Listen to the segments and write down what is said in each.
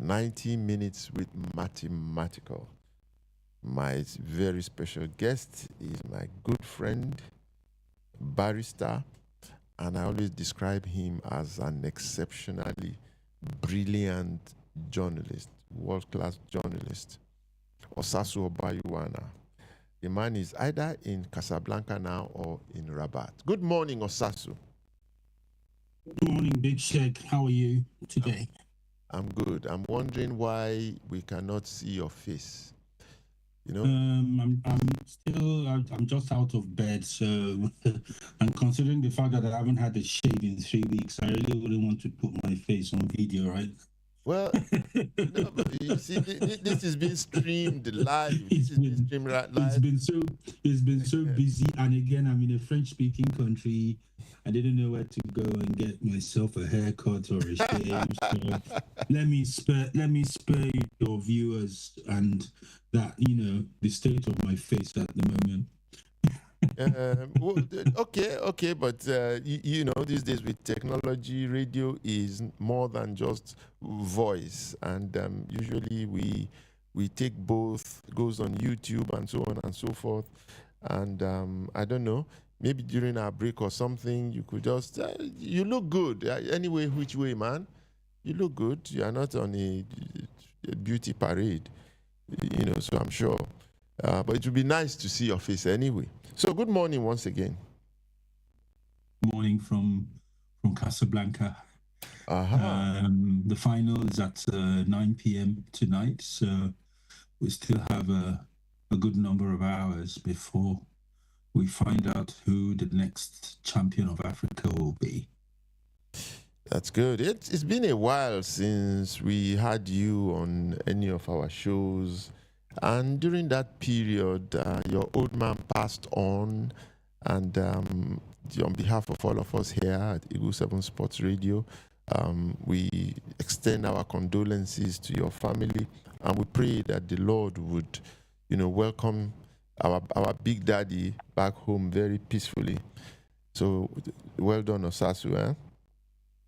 90 minutes with mathematical. My very special guest is my good friend, barrister, and I always describe him as an exceptionally brilliant journalist, world class journalist, Osasu Obayuwana. The man is either in Casablanca now or in Rabat. Good morning, Osasu. Good morning, Big Sheikh. How are you today? I'm good. I'm wondering why we cannot see your face. You know? I'm just out of bed, so and considering the fact that I haven't had a shave in 3 weeks, I really wouldn't want to put my face on video, right? Well, no, but you see, this is being streamed live. This is being streamed live. It's been so busy, and again, I'm in a French-speaking country. I didn't know where to go and get myself a haircut or a shave. So let me spare your viewers and that the state of my face at the moment. Okay, but you know, these days with technology, radio is more than just voice, and usually we take both, goes on YouTube and so on and so forth. And I don't know, maybe during our break or something, you could just you look good anyway. Which way, man? You look good. You are not on a beauty parade, you know. So I'm sure, but it would be nice to see your face anyway. So good morning once again. Morning from Casablanca. The final is at 9 p.m. tonight, so we still have a good number of hours before we find out who the next champion of Africa will be. That's good. It's been a while since we had you on any of our shows. And during that period, your old man passed on. And on behalf of all of us here at Eagle 7 Sports Radio, we extend our condolences to your family. And we pray that the Lord would, welcome our big daddy back home very peacefully. So well done, Osasu.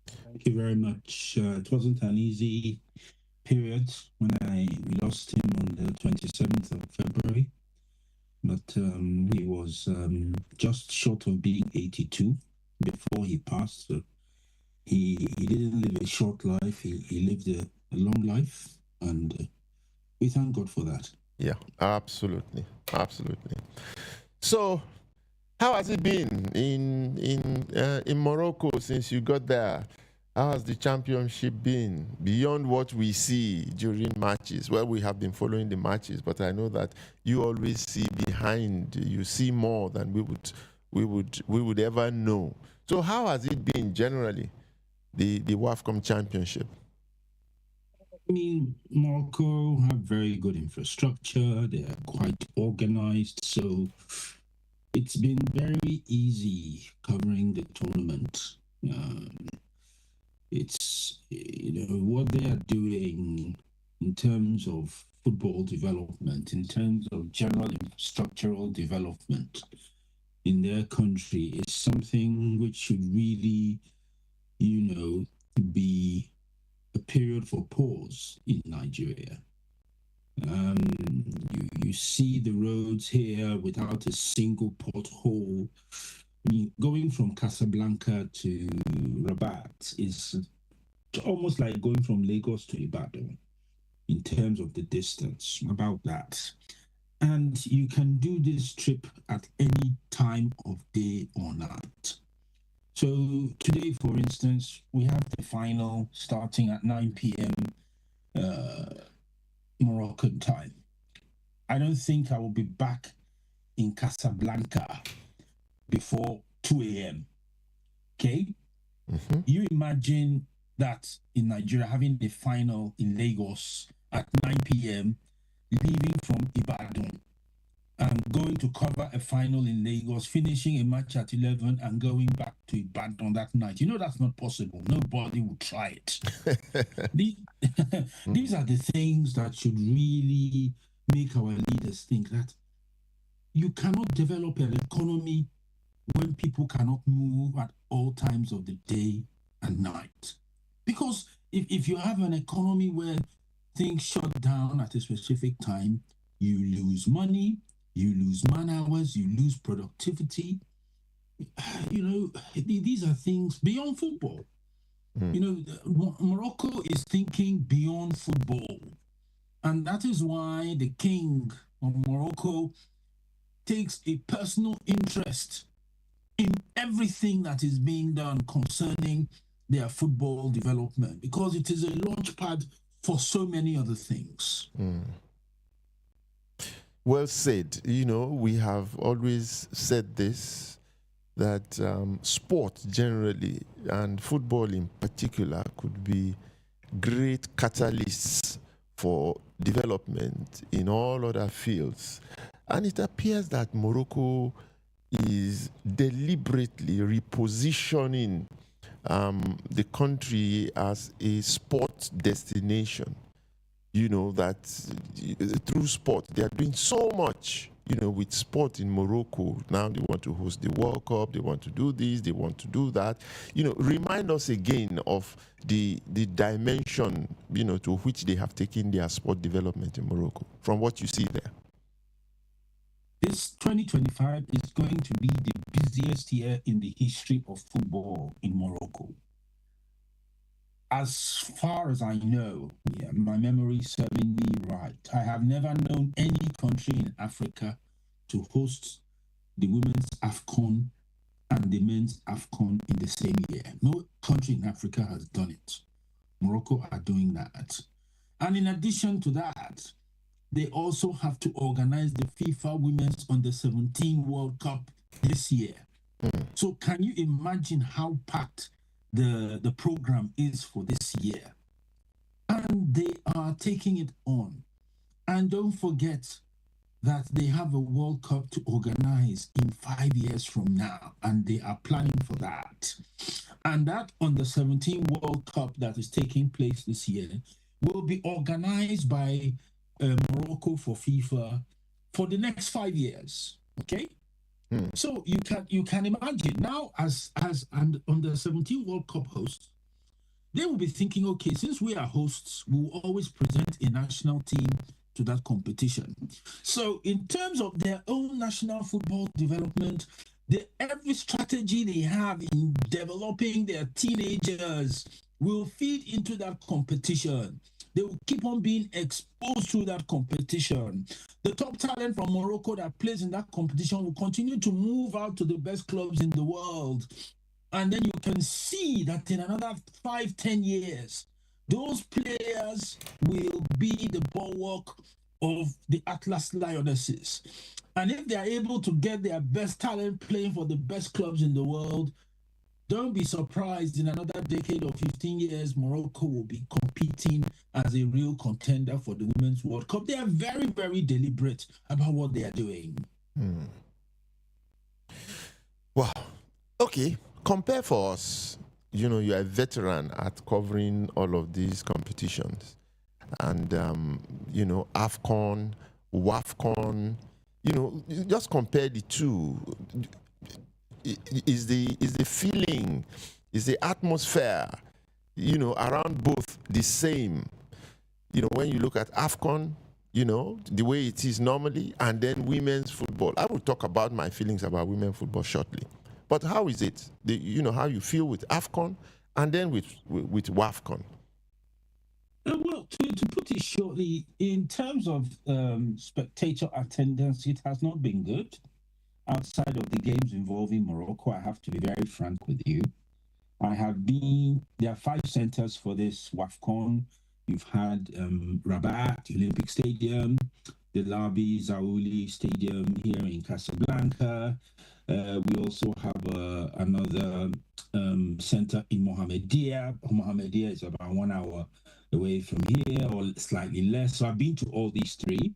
Thank you very much. It wasn't an easy period when I lost him on the 27th of February, but he was just short of being 82 before he passed. So he didn't live a short life. He lived a long life, and we thank God for that. Yeah, absolutely. So, how has it been in Morocco since you got there? How has the championship been beyond what we see during matches? Well, we have been following the matches, but I know that you always see behind. You see more than we would ever know. So, how has it been generally, the WAFCON championship? I mean, Morocco have very good infrastructure. They are quite organized, so it's been very easy covering the tournament. It's what they are doing in terms of football development, in terms of general infrastructural development in their country is something which should really, be a period for pause in Nigeria. You see the roads here without a single pothole. I mean, going from Casablanca to Rabat is almost like going from Lagos to Ibadan in terms of the distance, about that. And you can do this trip at any time of day or night. So today, for instance, we have the final starting at 9 p.m. Moroccan time. I don't think I will be back in Casablanca before 2 a.m. Okay? Mm-hmm. You imagine that in Nigeria, having the final in Lagos at 9 p.m., leaving from Ibadan and going to cover a final in Lagos, finishing a match at 11 and going back to Ibadan that night. That's not possible. Nobody would try it. These are the things that should really make our leaders think that you cannot develop an economy when people cannot move at all times of the day and night. Because if you have an economy where everything shut down at a specific time, you lose money, you lose man hours, you lose productivity. These are things beyond football. Morocco is thinking beyond football. And that is why the king of Morocco takes a personal interest in everything that is being done concerning their football development, because it is a launch pad for so many other things. Well said. We have always said this, that sport generally and football in particular could be great catalysts for development in all other fields. And it appears that Morocco is deliberately repositioning the country as a sport destination. That through sport, they are doing so much, with sport in Morocco. Now they want to host the World Cup, they want to do this, they want to do that. Remind us again of the dimension, to which they have taken their sport development in Morocco, from what you see there. This 2025 is going to be the busiest year in the history of football in Morocco. As far as I know, my memory is serving me right, I have never known any country in Africa to host the women's AFCON and the men's AFCON in the same year. No country in Africa has done it. Morocco are doing that. And in addition to that, they also have to organize the FIFA Women's Under-17 World Cup this year. So can you imagine how packed the program is for this year? And they are taking it on. And don't forget that they have a World Cup to organize in 5 years from now, and they are planning for that. And that Under-17 World Cup that is taking place this year will be organized by Morocco for FIFA for the next 5 years. Okay. So you can imagine now, as an Under-17 World Cup host, they will be thinking, okay, since we are hosts, we will always present a national team to that competition. So in terms of their own national football development, every strategy they have in developing their teenagers will feed into that competition. They will keep on being exposed to that competition. The top talent from Morocco that plays in that competition will continue to move out to the best clubs in the world. And then you can see that in another 5-10 years, those players will be the bulwark of the Atlas Lionesses. And if they are able to get their best talent playing for the best clubs in the world, don't be surprised in another decade or 15 years, Morocco will be competing as a real contender for the Women's World Cup. They are very, very deliberate about what they are doing. Wow. Okay. Compare for us. You're a veteran at covering all of these competitions. And, AFCON, WAFCON, just compare the two. Is the feeling, is the atmosphere, around both the same? When you look at AFCON, the way it is normally, and then women's football. I will talk about my feelings about women's football shortly. But how is it? How you feel with AFCON and then with WAFCON? Well, to put it shortly, in terms of spectator attendance, it has not been good. Outside of the games involving Morocco, I have to be very frank with you. There are 5 centers for this WAFCON. You've had Rabat, Olympic Stadium, the Labi Zaouli Stadium here in Casablanca. We also have another center in Mohammedia. Mohammedia is about 1 hour away from here, or slightly less. So I've been to all these 3.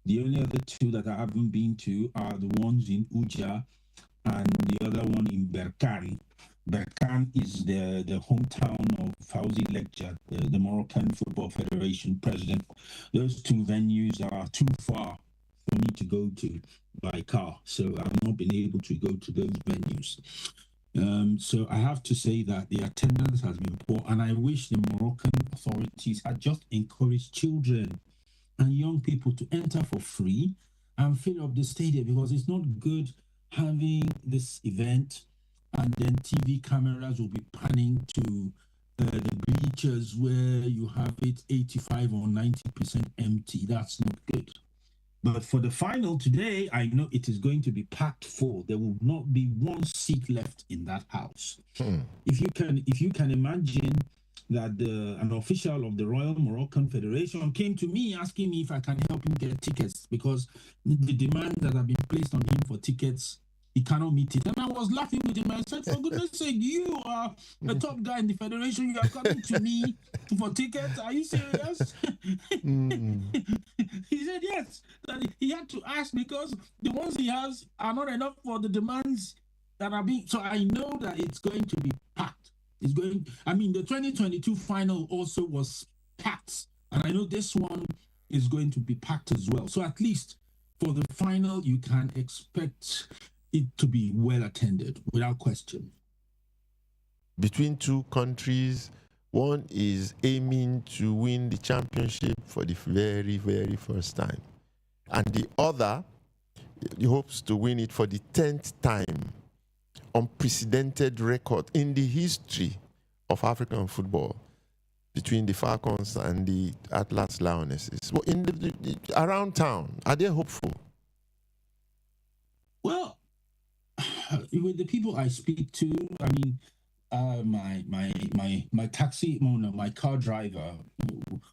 The only other 2 that I haven't been to are the ones in Uja and the other one in Berkane. Berkane is the hometown of Fawzi Lekjat, the Moroccan Football Federation president. Those 2 venues are too far for me to go to by car, so I've not been able to go to those venues. So I have to say that the attendance has been poor, and I wish the Moroccan authorities had just encouraged children and young people to enter for free and fill up the stadium, because it's not good having this event and then TV cameras will be panning to the bleachers where you have it 85 or 90% empty. That's not good. But for the final today, I know it is going to be packed full. There will not be one seat left in that house. If you can imagine that an official of the Royal Moroccan Federation came to me asking me if I can help him get tickets, because the demands that have been placed on him for tickets, he cannot meet it. And I was laughing with him. I said, for goodness sake, you are the top guy in the federation. You are coming to me for tickets? Are you serious? He said yes. That he had to ask because the ones he has are not enough for the demands that are being. So I know that it's going to be packed. It's going. I mean, the 2022 final also was packed, and I know this one is going to be packed as well. So at least for the final, you can expect it to be well attended, without question. Between two countries, one is aiming to win the championship for the very, very first time, and the other hopes to win it for the 10th time. Unprecedented record in the history of African football between the Falcons and the Atlas Lionesses. Well, around town, are they hopeful? Well, with the people I speak to, I mean, my taxi owner, my car driver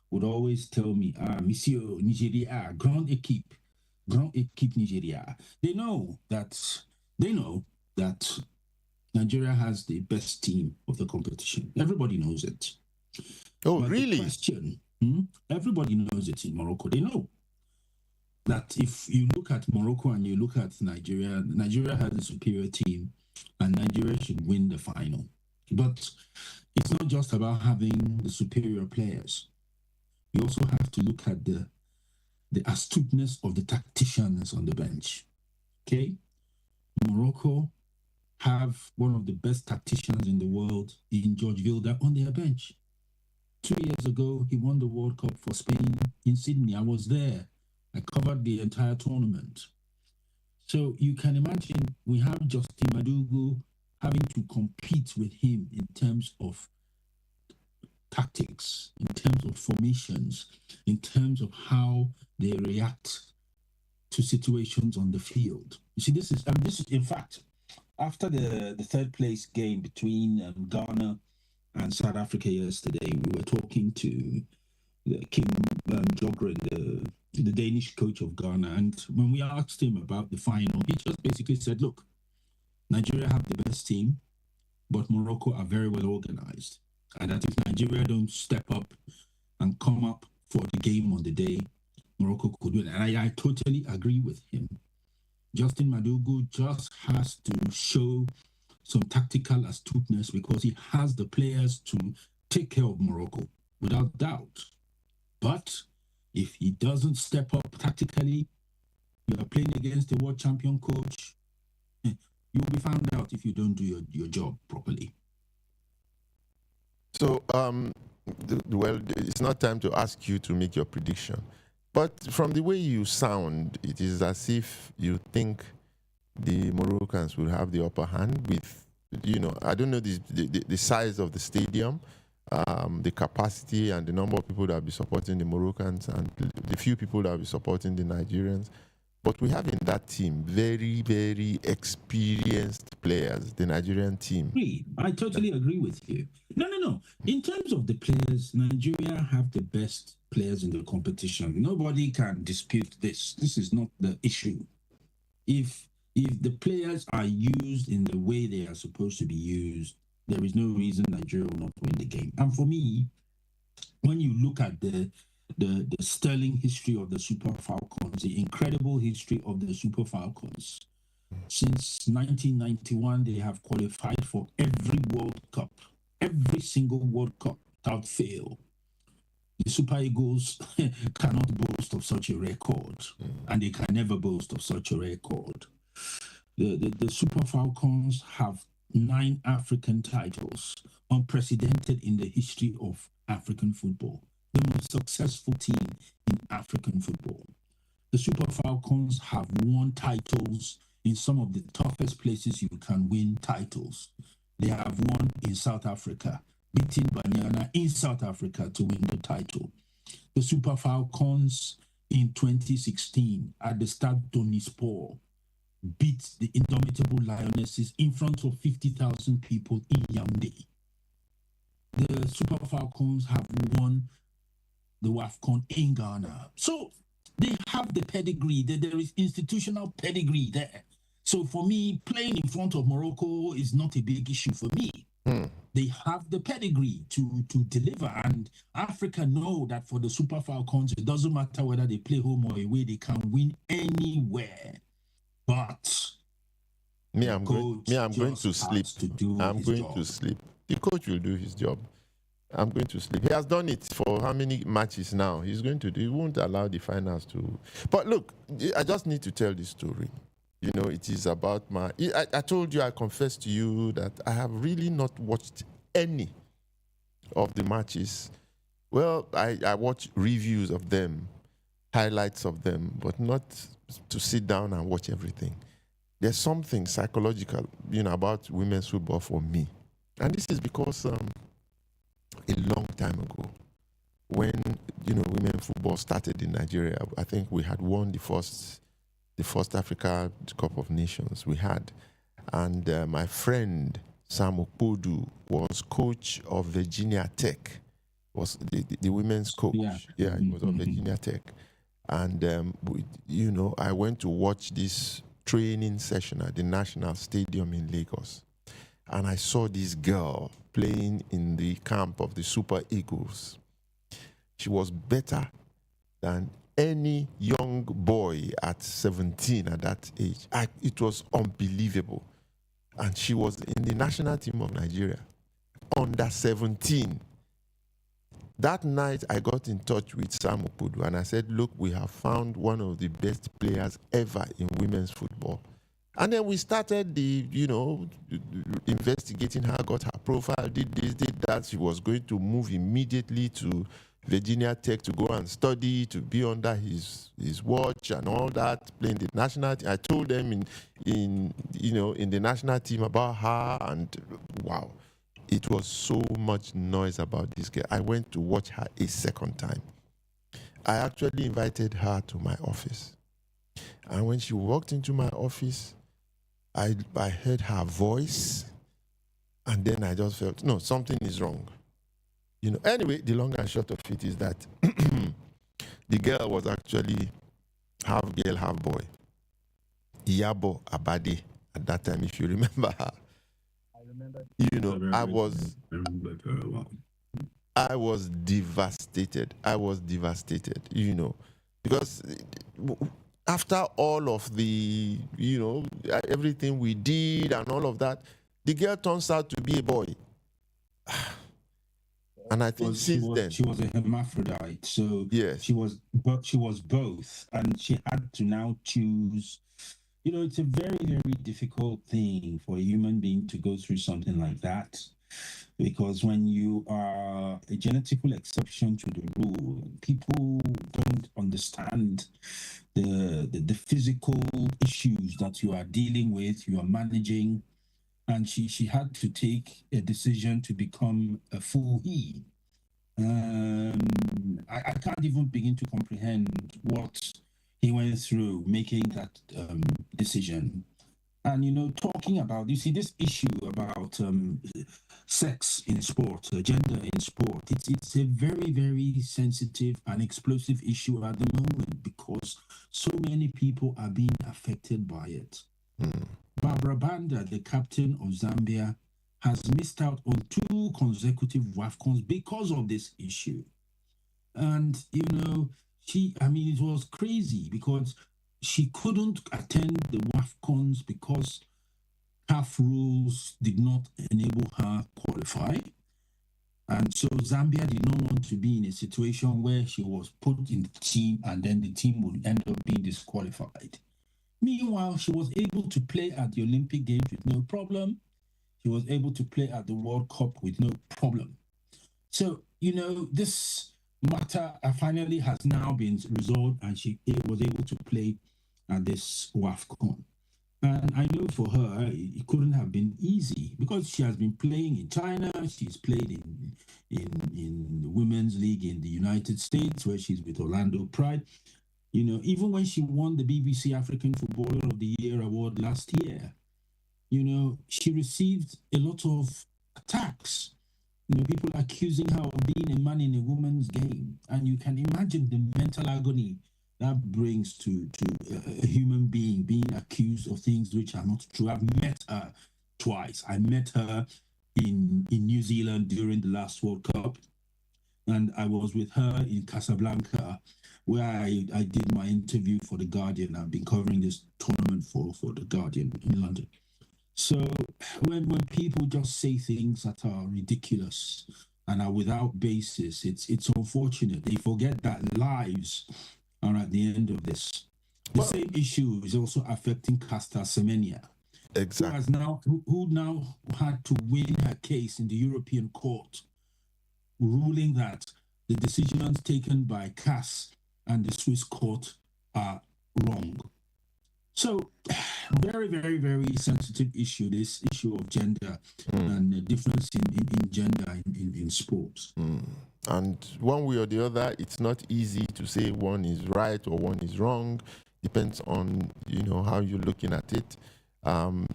would always tell me, Monsieur Nigeria, Grand Equipe Nigeria. They know that Nigeria has the best team of the competition. Everybody knows it. Oh, but really? The question, everybody knows it in Morocco. They know that if you look at Morocco and you look at Nigeria, Nigeria has a superior team, and Nigeria should win the final. But it's not just about having the superior players. You also have to look at the astuteness of the tacticians on the bench. Okay? Morocco have one of the best tacticians in the world in George Vilda on their bench. 2 years ago, he won the World Cup for Spain in Sydney. I was there. I covered the entire tournament. So you can imagine we have Justin Madugu having to compete with him in terms of tactics, in terms of formations, in terms of how they react to situations on the field. You see, this is in fact, after the third place game between Ghana and South Africa yesterday, we were talking to Kim Jogren, the Danish coach of Ghana, and when we asked him about the final, he just basically said, look, Nigeria have the best team, but Morocco are very well organized, and that if Nigeria don't step up and come up for the game on the day, Morocco could win. And I totally agree with him. Justin Madugu just has to show some tactical astuteness because he has the players to take care of Morocco, without doubt. But if he doesn't step up tactically, you are playing against a world champion coach, you'll be found out if you don't do your job properly. So, well, it's not time to ask you to make your prediction. But from the way you sound, it is as if you think the Moroccans will have the upper hand with, I don't know the size of the stadium, the capacity and the number of people that will be supporting the Moroccans and the few people that will be supporting the Nigerians. But we have in that team very, very experienced players, the Nigerian team. I totally agree with you. No. In terms of the players, Nigeria have the best players in the competition. Nobody can dispute this. This is not the issue. If the players are used in the way they are supposed to be used, there is no reason Nigeria will not win the game. And for me, when you look at the sterling history of the Super Falcons, the incredible history of the Super Falcons, since 1991, they have qualified for every World Cup, every single World Cup without fail. The Super Eagles cannot boast of such a record, and they can never boast of such a record. The Super Falcons have 9 African titles, unprecedented in the history of African football, the most successful team in African football. The Super Falcons have won titles in some of the toughest places you can win titles. They have won in South Africa, beating Banyana in South Africa to win the title. The Super Falcons in 2016 at the Stade Donispor beat the indomitable Lionesses in front of 50,000 people in Yaoundé. The Super Falcons have won the WAFCON in Ghana. So they have the pedigree. There is institutional pedigree there. So for me, playing in front of Morocco is not a big issue for me. They have the pedigree to deliver, and Africa know that for the Super Falcons, it doesn't matter whether they play home or away, they can win anywhere. But I'm going to sleep. I'm going to sleep. The coach will do his job. I'm going to sleep. He has done it for how many matches now? He's going to do. He won't allow the finals to. But look, I just need to tell this story. You know, it is about I told you, I confessed to you that I have really not watched any of the matches. Well, I watch reviews of them, highlights of them, but not to sit down and watch everything. There's something psychological, about women's football for me. And this is because a long time ago, when, women football started in Nigeria, I think we had won the first Africa Cup of Nations we had. And my friend, Sam Okpodu, was coach of Virginia Tech, was the women's coach. Yeah, he was of Virginia Tech. And, I went to watch this training session at the National Stadium in Lagos. And I saw this girl playing in the camp of the Super Eagles. She was better than any young boy at 17 at that age. It was unbelievable. And she was in the national team of Nigeria, under 17. That night, I got in touch with Sam Okpodu and I said, look, we have found one of the best players ever in women's football. And then we started investigating her, got her profile, did this, did that. She was going to move immediately to Virginia Tech to go and study, to be under his watch and all that, playing the national team. I told them in the national team about her, and wow, it was so much noise about this girl. I went to watch her a second time. I actually invited her to my office. And when she walked into my office, I heard her voice, and then I just felt, no, something is wrong. Anyway, the long and short of it is that the girl was actually half girl, half boy. Iyabo Abade at that time, if you remember her. I remember. I was devastated. Because after all of the, everything we did and all of that, the girl turns out to be a boy. And I think since then she was a hermaphrodite. So yes, she was both, and she had to now choose. It's a very, very difficult thing for a human being to go through something like that, because when you are a genetical exception to the rule, people don't understand the physical issues that you are dealing with, you are managing. And she had to take a decision to become a full he. I can't even begin to comprehend what he went through making that decision. And talking about, you see, this issue about sex in sport, gender in sport, it's a very, very sensitive and explosive issue at the moment, because so many people are being affected by it. Barbara Banda, the captain of Zambia, has missed out on 2 consecutive WAFCONs because of this issue. And, it was crazy because she couldn't attend the WAFCONs because CAF rules did not enable her qualify. And so Zambia did not want to be in a situation where she was put in the team and then the team would end up being disqualified. Meanwhile, she was able to play at the Olympic Games with no problem. She was able to play at the World Cup with no problem. So, this matter finally has now been resolved, and she was able to play at this WAFCON. And I know for her, it couldn't have been easy because she has been playing in China. She's played in the Women's League in the United States, where she's with Orlando Pride. Even when she won the BBC African Footballer of the Year award last year, she received a lot of attacks. People accusing her of being a man in a woman's game. And you can imagine the mental agony that brings to a human being being accused of things which are not true. I've met her twice. I met her in New Zealand during the last World Cup, and I was with her in Casablanca, where I did my interview for The Guardian. I've been covering this tournament for The Guardian in London. So when people just say things that are ridiculous and are without basis, it's unfortunate. They forget that lives are at the end of this. The same issue is also affecting Caster Semenya, exactly, who now had to win her case in the European Court, ruling that the decisions taken by CAS and the Swiss court are wrong. So, very, very, very sensitive issue, this issue of gender and the difference in gender in sports. And one way or the other, it's not easy to say one is right or one is wrong. Depends on, how you're looking at it.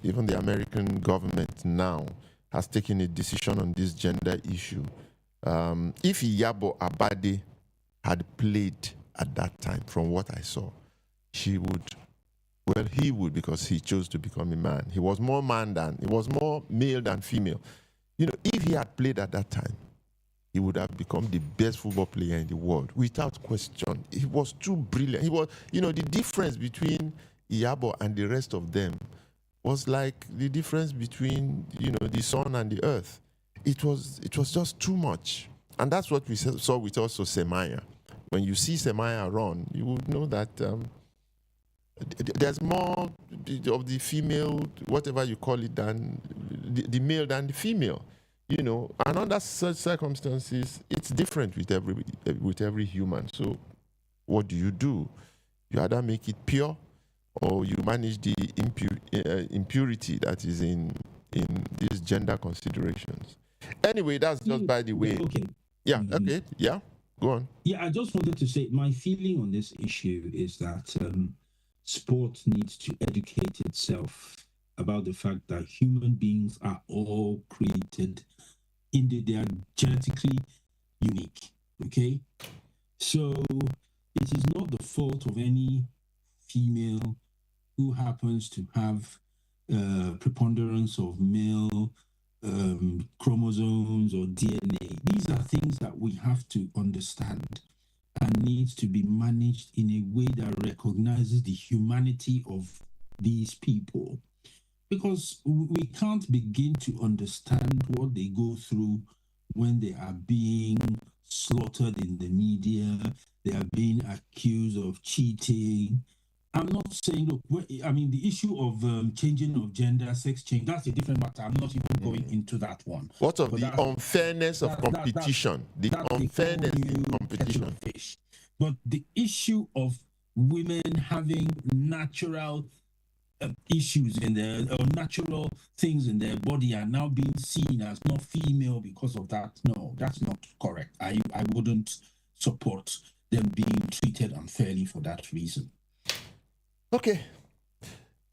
Even the American government now has taken a decision on this gender issue. If Iyabo Abade had played at that time, from what I saw, he would, because he chose to become a man. He was more male than female. If he had played at that time, he would have become the best football player in the world, without question. He was too brilliant. He was, the difference between Iyabo and the rest of them was like the difference between, the sun and the earth. It was just too much. And that's what we saw with also Semenya. When you see Semenya run, you would know that there's more of the female, whatever you call it, than the male than the female. And under such circumstances, it's different with every human. So what do? You either make it pure, or you manage the impurity that is in these gender considerations. Anyway, that's just by the way. Okay. Yeah, okay. Yeah, go on. Yeah, I just wanted to say my feeling on this issue is that sport needs to educate itself about the fact that human beings are all created they are genetically unique. Okay, so it is not the fault of any female who happens to have preponderance of male chromosomes or DNA. These are things that we have to understand and needs to be managed in a way that recognizes the humanity of these people. Because we can't begin to understand what they go through when they are being slaughtered in the media, they are being accused of cheating. I'm not saying, look, the issue of changing of gender, sex change, that's a different matter. I'm not even going into that one. What of the unfairness of competition? The unfairness in competition. But the issue of women having natural issues in their or natural things in their body are now being seen as not female because of that. No, that's not correct. I wouldn't support them being treated unfairly for that reason. Okay.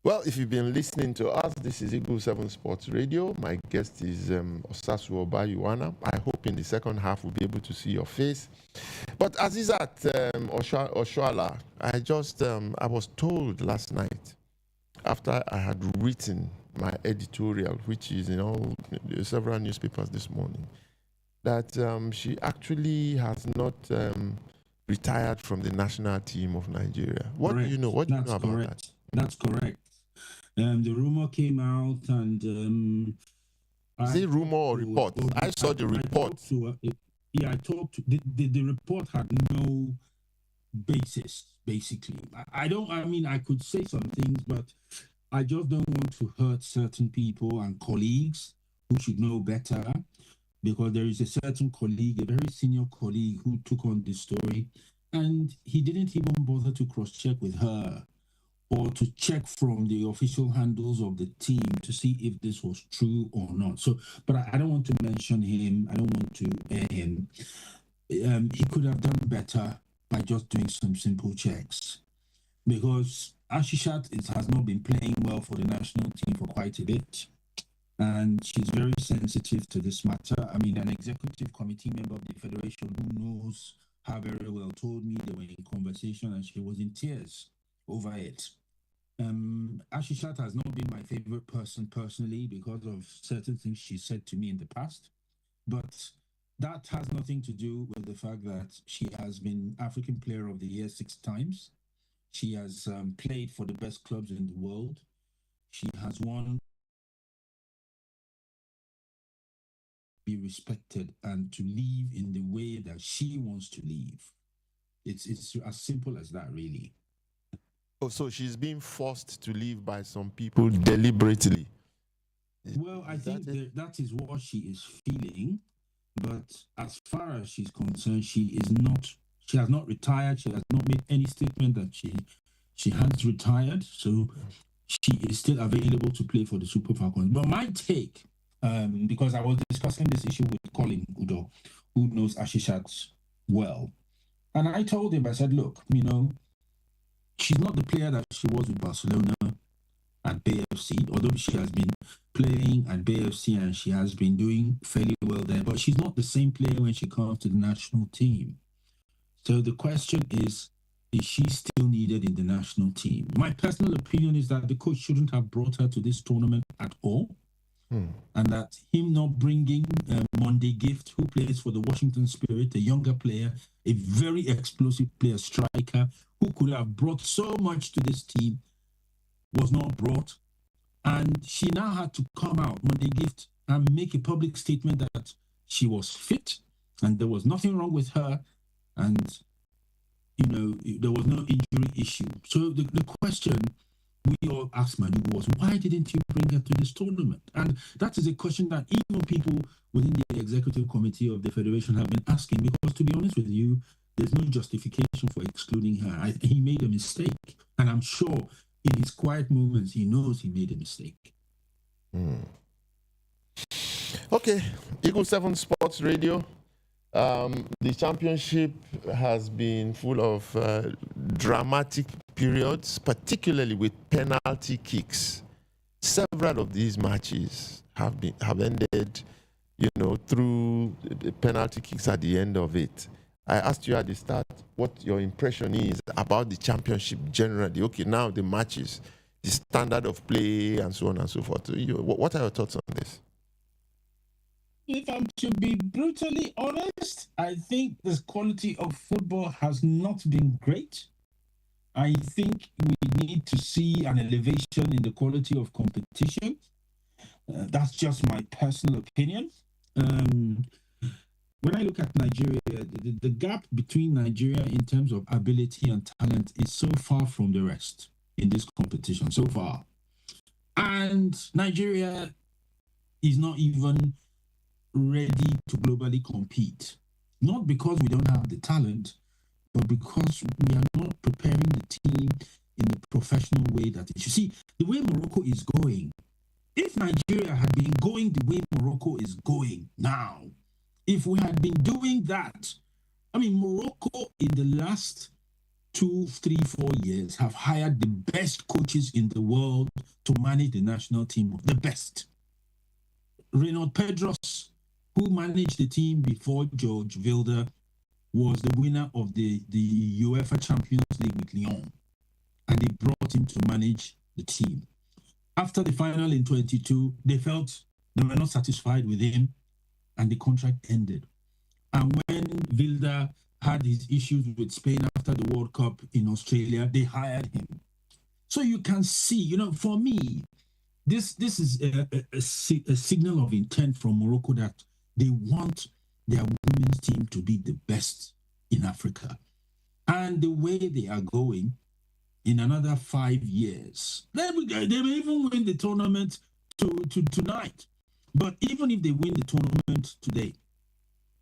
Well, if you've been listening to us, this is Eagle 7 Sports Radio. My guest is Osasu Obayuwana. I hope in the second half we'll be able to see your face. But Azizat Oshuala, I was told last night, after I had written my editorial, which is in several newspapers this morning, that she actually has not retired from the national team of Nigeria. What correct. do you know? What do you That's know about correct. that? That's correct. The rumor came out, and is it rumor or report? I saw the report. I talked to the report had no basis, basically. I could say some things, but I just don't want to hurt certain people and colleagues who should know better, because there is a certain colleague, a very senior colleague, who took on this story, and he didn't even bother to cross-check with her or to check from the official handles of the team to see if this was true or not. So, but I don't want to mention him. I don't want to air him. He could have done better by just doing some simple checks, because Ashishat has not been playing well for the national team for quite a bit, and she's very sensitive to this matter. I mean, an executive committee member of the federation who knows her very well told me they were in conversation and she was in tears over it. Ashishat has not been my favorite person personally because of certain things she said to me in the past, but that has nothing to do with the fact that she has been African Player of the Year 6 times. She has played for the best clubs in the world. She has won. Be respected and to live in the way that she wants to live. It's as simple as that, really. Oh, so she's being forced to live by some people deliberately. Well, I think that is what she is feeling. But as far as she's concerned, she has not retired. She has not made any statement that she has retired. So she is still available to play for the Super Falcons. But my take, because I was discussing this issue with Colin Udo, who knows Ashishat well. And I told him, I said, look, she's not the player that she was with Barcelona at BFC, although she has been playing at BFC and she has been doing fairly well there, but she's not the same player when she comes to the national team. So the question is she still needed in the national team? My personal opinion is that the coach shouldn't have brought her to this tournament at all. And that him not bringing Monday Gift, who plays for the Washington Spirit, a younger player, a very explosive player, striker, who could have brought so much to this team, was not brought. And she now had to come out, Monday Gift, and make a public statement that she was fit and there was nothing wrong with her, and there was no injury issue. So the question we all asked Manu was, why didn't you bring her to this tournament? And that is a question that even people within the executive committee of the federation have been asking, because to be honest with you, there's no justification for excluding her. He made a mistake, and I'm sure in his quiet moments he knows he made a mistake. Okay, Eagle 7 Sports Radio. The championship has been full of dramatic periods, particularly with penalty kicks. Several of these matches have ended, through the penalty kicks at the end of it. I asked you at the start what your impression is about the championship generally. Okay, now the matches, the standard of play, and so on and so forth. What are your thoughts on this? If I'm to be brutally honest, I think the quality of football has not been great. I think we need to see an elevation in the quality of competition. That's just my personal opinion. When I look at Nigeria, the gap between Nigeria in terms of ability and talent is so far from the rest in this competition, so far. And Nigeria is not even ready to globally compete. Not because we don't have the talent, but because we are not preparing the team in the professional way that it should. See, the way Morocco is going, if Nigeria had been going the way Morocco is going now, if we had been doing that, Morocco in the last 2, 3, 4 years have hired the best coaches in the world to manage the national team, the best. Reynald Pedros, who managed the team before George Wilder, was the winner of the UEFA Champions League with Lyon, and they brought him to manage the team. After the final in 22, they felt they were not satisfied with him, and the contract ended. And when Wilder had his issues with Spain after the World Cup in Australia, they hired him. So you can see, for me, this is a signal of intent from Morocco that they want their women's team to be the best in Africa. And the way they are going, in another 5 years, they may even win the tournament tonight. But even if they win the tournament today,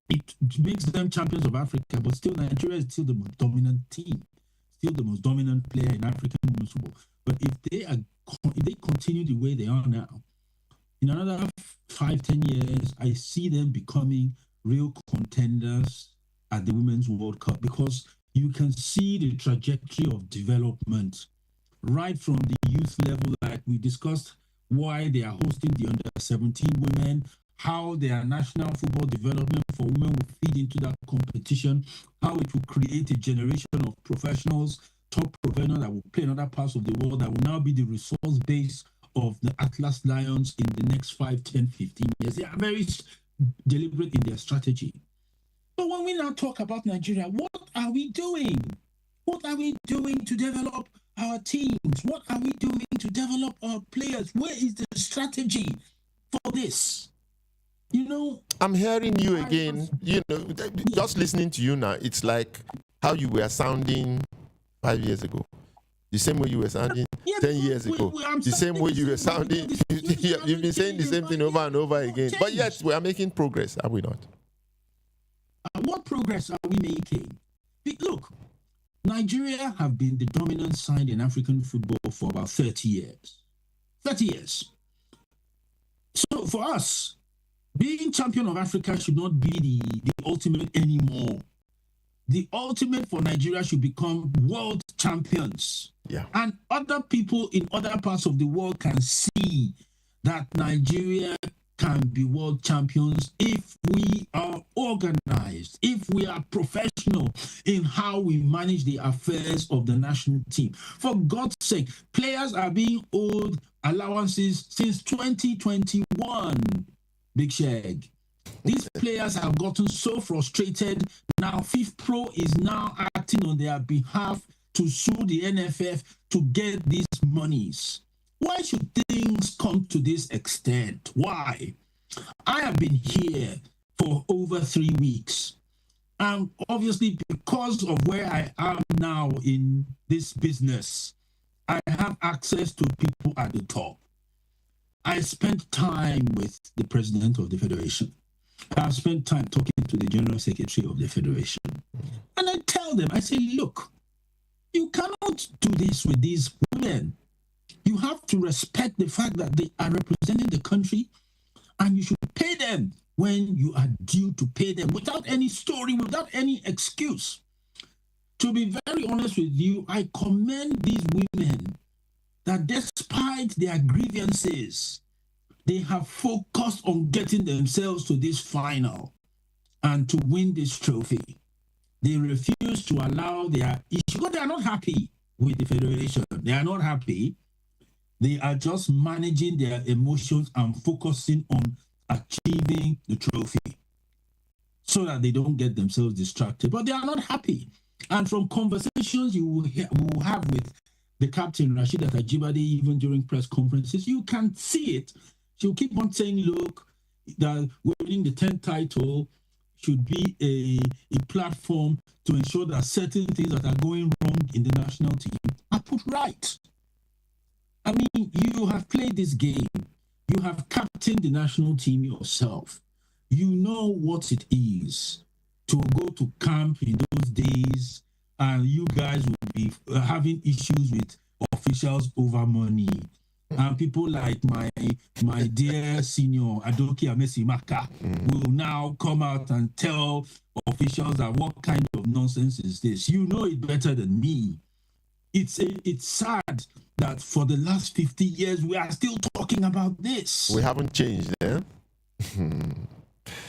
it makes them champions of Africa. But still, Nigeria is still the most dominant team, still the most dominant player in African women's football. But if they continue the way they are now, in another 5-10 years, I see them becoming real contenders at the Women's World Cup, because you can see the trajectory of development right from the youth level, like we discussed, why they are hosting the under-17 women, how their national football development for women will feed into that competition, how it will create a generation of professionals, top professionals that will play in other parts of the world, that will now be the resource base of the Atlas Lions in the next 5, 10, 15 years. They are very deliberate in their strategy. But when we now talk about Nigeria, what are we doing? What are we doing to develop our teams? What are we doing to develop our players? Where is the strategy for this? You know, I'm hearing you again. Just listening to you now, it's like how you were sounding 5 years ago. The same way you were sounding 10 years ago. The same way you were sounding. You've been saying the same thing over and over again. But yet, we are making progress, are we not? What progress are we making? Look, Nigeria have been the dominant side in African football for about 30 years. 30 years. So for us, being champion of Africa should not be the ultimate anymore. The ultimate for Nigeria should become world champions. Yeah. And other people in other parts of the world can see that Nigeria can be world champions if we are organized, if we are professional in how we manage the affairs of the national team. For God's sake, players are being owed allowances since 2021, Big Shag. These players have gotten so frustrated. Now FIFPro is now acting on their behalf to sue the NFF to get these monies. Why should things come to this extent? Why? I have been here for over 3 weeks. And obviously, because of where I am now in this business, I have access to people at the top. I spent time with the president of the federation. I've spent time talking to the general secretary of the federation. And I tell them, I say, look, you cannot do this with these women. You have to respect the fact that they are representing the country, and you should pay them when you are due to pay them, without any story, without any excuse. To be very honest with you, I commend these women that despite their grievances, they have focused on getting themselves to this final and to win this trophy. They refuse to allow their issue, but they are not happy with the federation. They are not happy. They are just managing their emotions and focusing on achieving the trophy so that they don't get themselves distracted. But they are not happy. And from conversations you will have with the captain, Rashida Tajibade, even during press conferences, you can see it. She'll keep on saying, look, that winning the 10th title should be a platform to ensure that certain things that are going wrong in the national team are put right. I mean, you have played this game. You have captained the national team yourself. You know what it is to go to camp in those days, and you guys will be having issues with officials over money. And people like my dear senior Adoki Amesimaka will now come out and tell officials that what kind of nonsense is this? You know it better than me. It's sad that for the last 50 years we are still talking about this. We haven't changed, eh?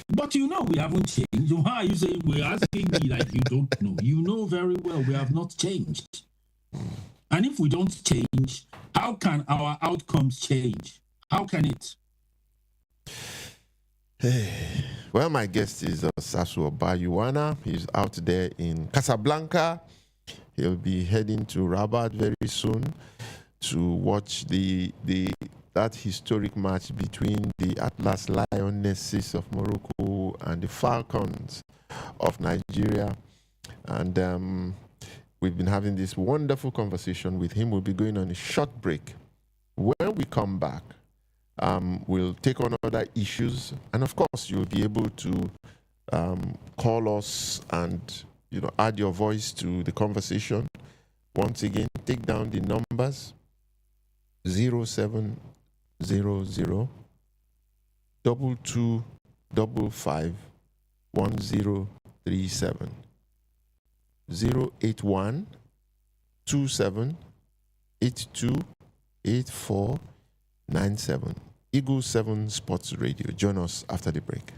But you know we haven't changed. Why are you saying we're asking me like you don't know? You know very well we have not changed. And if we don't change, how can our outcomes change? How can it? Well, my guest is Sasu Obayuwana. He's out there in Casablanca. He'll be heading to Rabat very soon to watch that historic match between the Atlas Lionesses of Morocco and the Falcons of Nigeria. And we've been having this wonderful conversation with him. We'll be going on a short break. When we come back, We'll take on other issues, and of course, you'll be able to call us and add your voice to the conversation. Once again, take down the numbers: 0700 2255 1037, 081 27 82 8497. Eagle 7 Sports Radio. Join us after the break.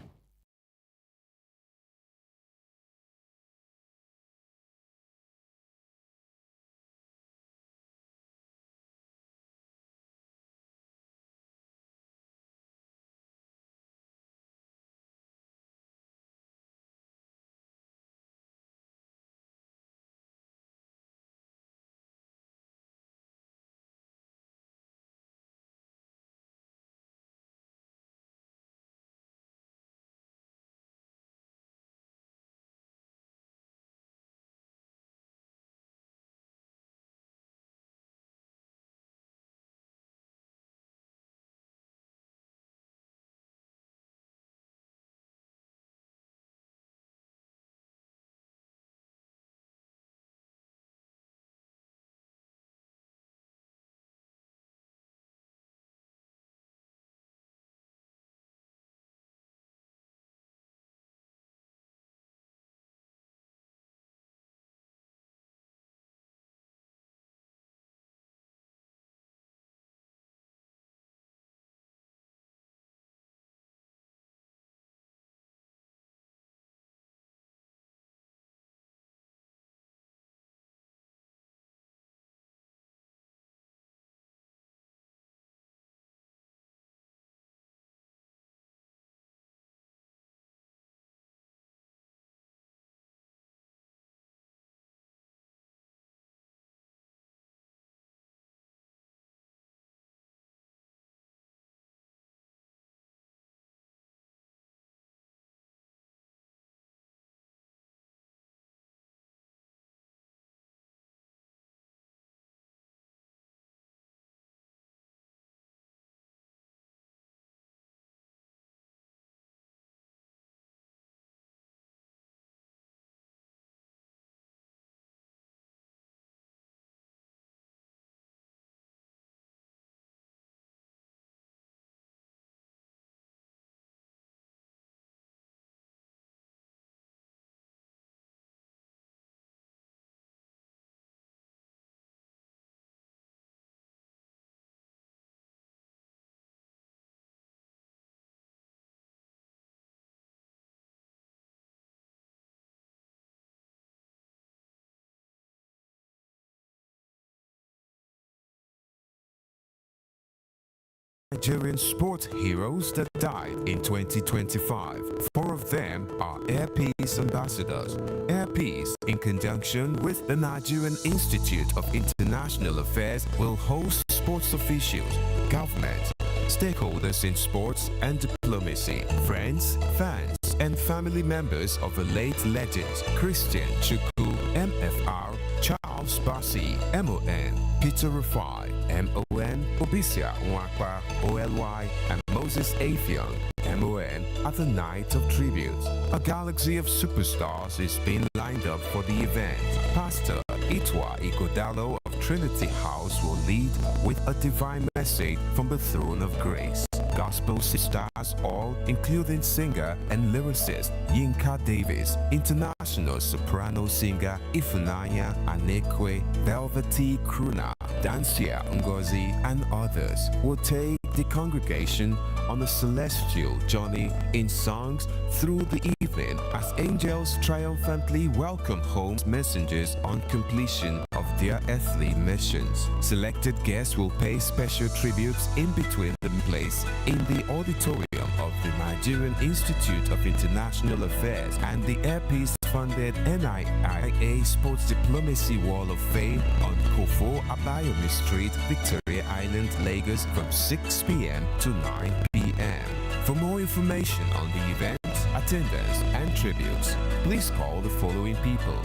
Nigerian sports heroes that died in 2025. 4 of them are Air Peace ambassadors. Air Peace, in conjunction with the Nigerian Institute of International Affairs, will host sports officials, government, stakeholders in sports and diplomacy, friends, fans, and family members of the late legends Christian Chukwu, MFR, Charles Bassi, MON, Peter Rufai, MON, Obisia Nwakpa, OLY, and Moses Afion, MON, at the Night of Tribute. A galaxy of superstars is being lined up for the event. Pastor Itwa Ikodalo of Trinity House will lead with a divine message from the throne of grace. Gospel stars all, including singer and lyricist Yinka Davis, international soprano singer Ifunanya Anekwe, Velvety Kruna, Dancia Ngozi, and others will take the congregation on a celestial journey in songs through the evening as angels triumphantly welcome home messengers on completion of their earthly missions. Selected guests will pay special tributes in between the place in the auditorium of the Nigerian Institute of International Affairs and the Air Peace funded NIIA Sports Diplomacy Wall of Fame on Kofo Abayomi Street, Victoria Island, Lagos from 6 p.m. to 9 p.m. For more information on the event, attendance and tributes, please call the following people.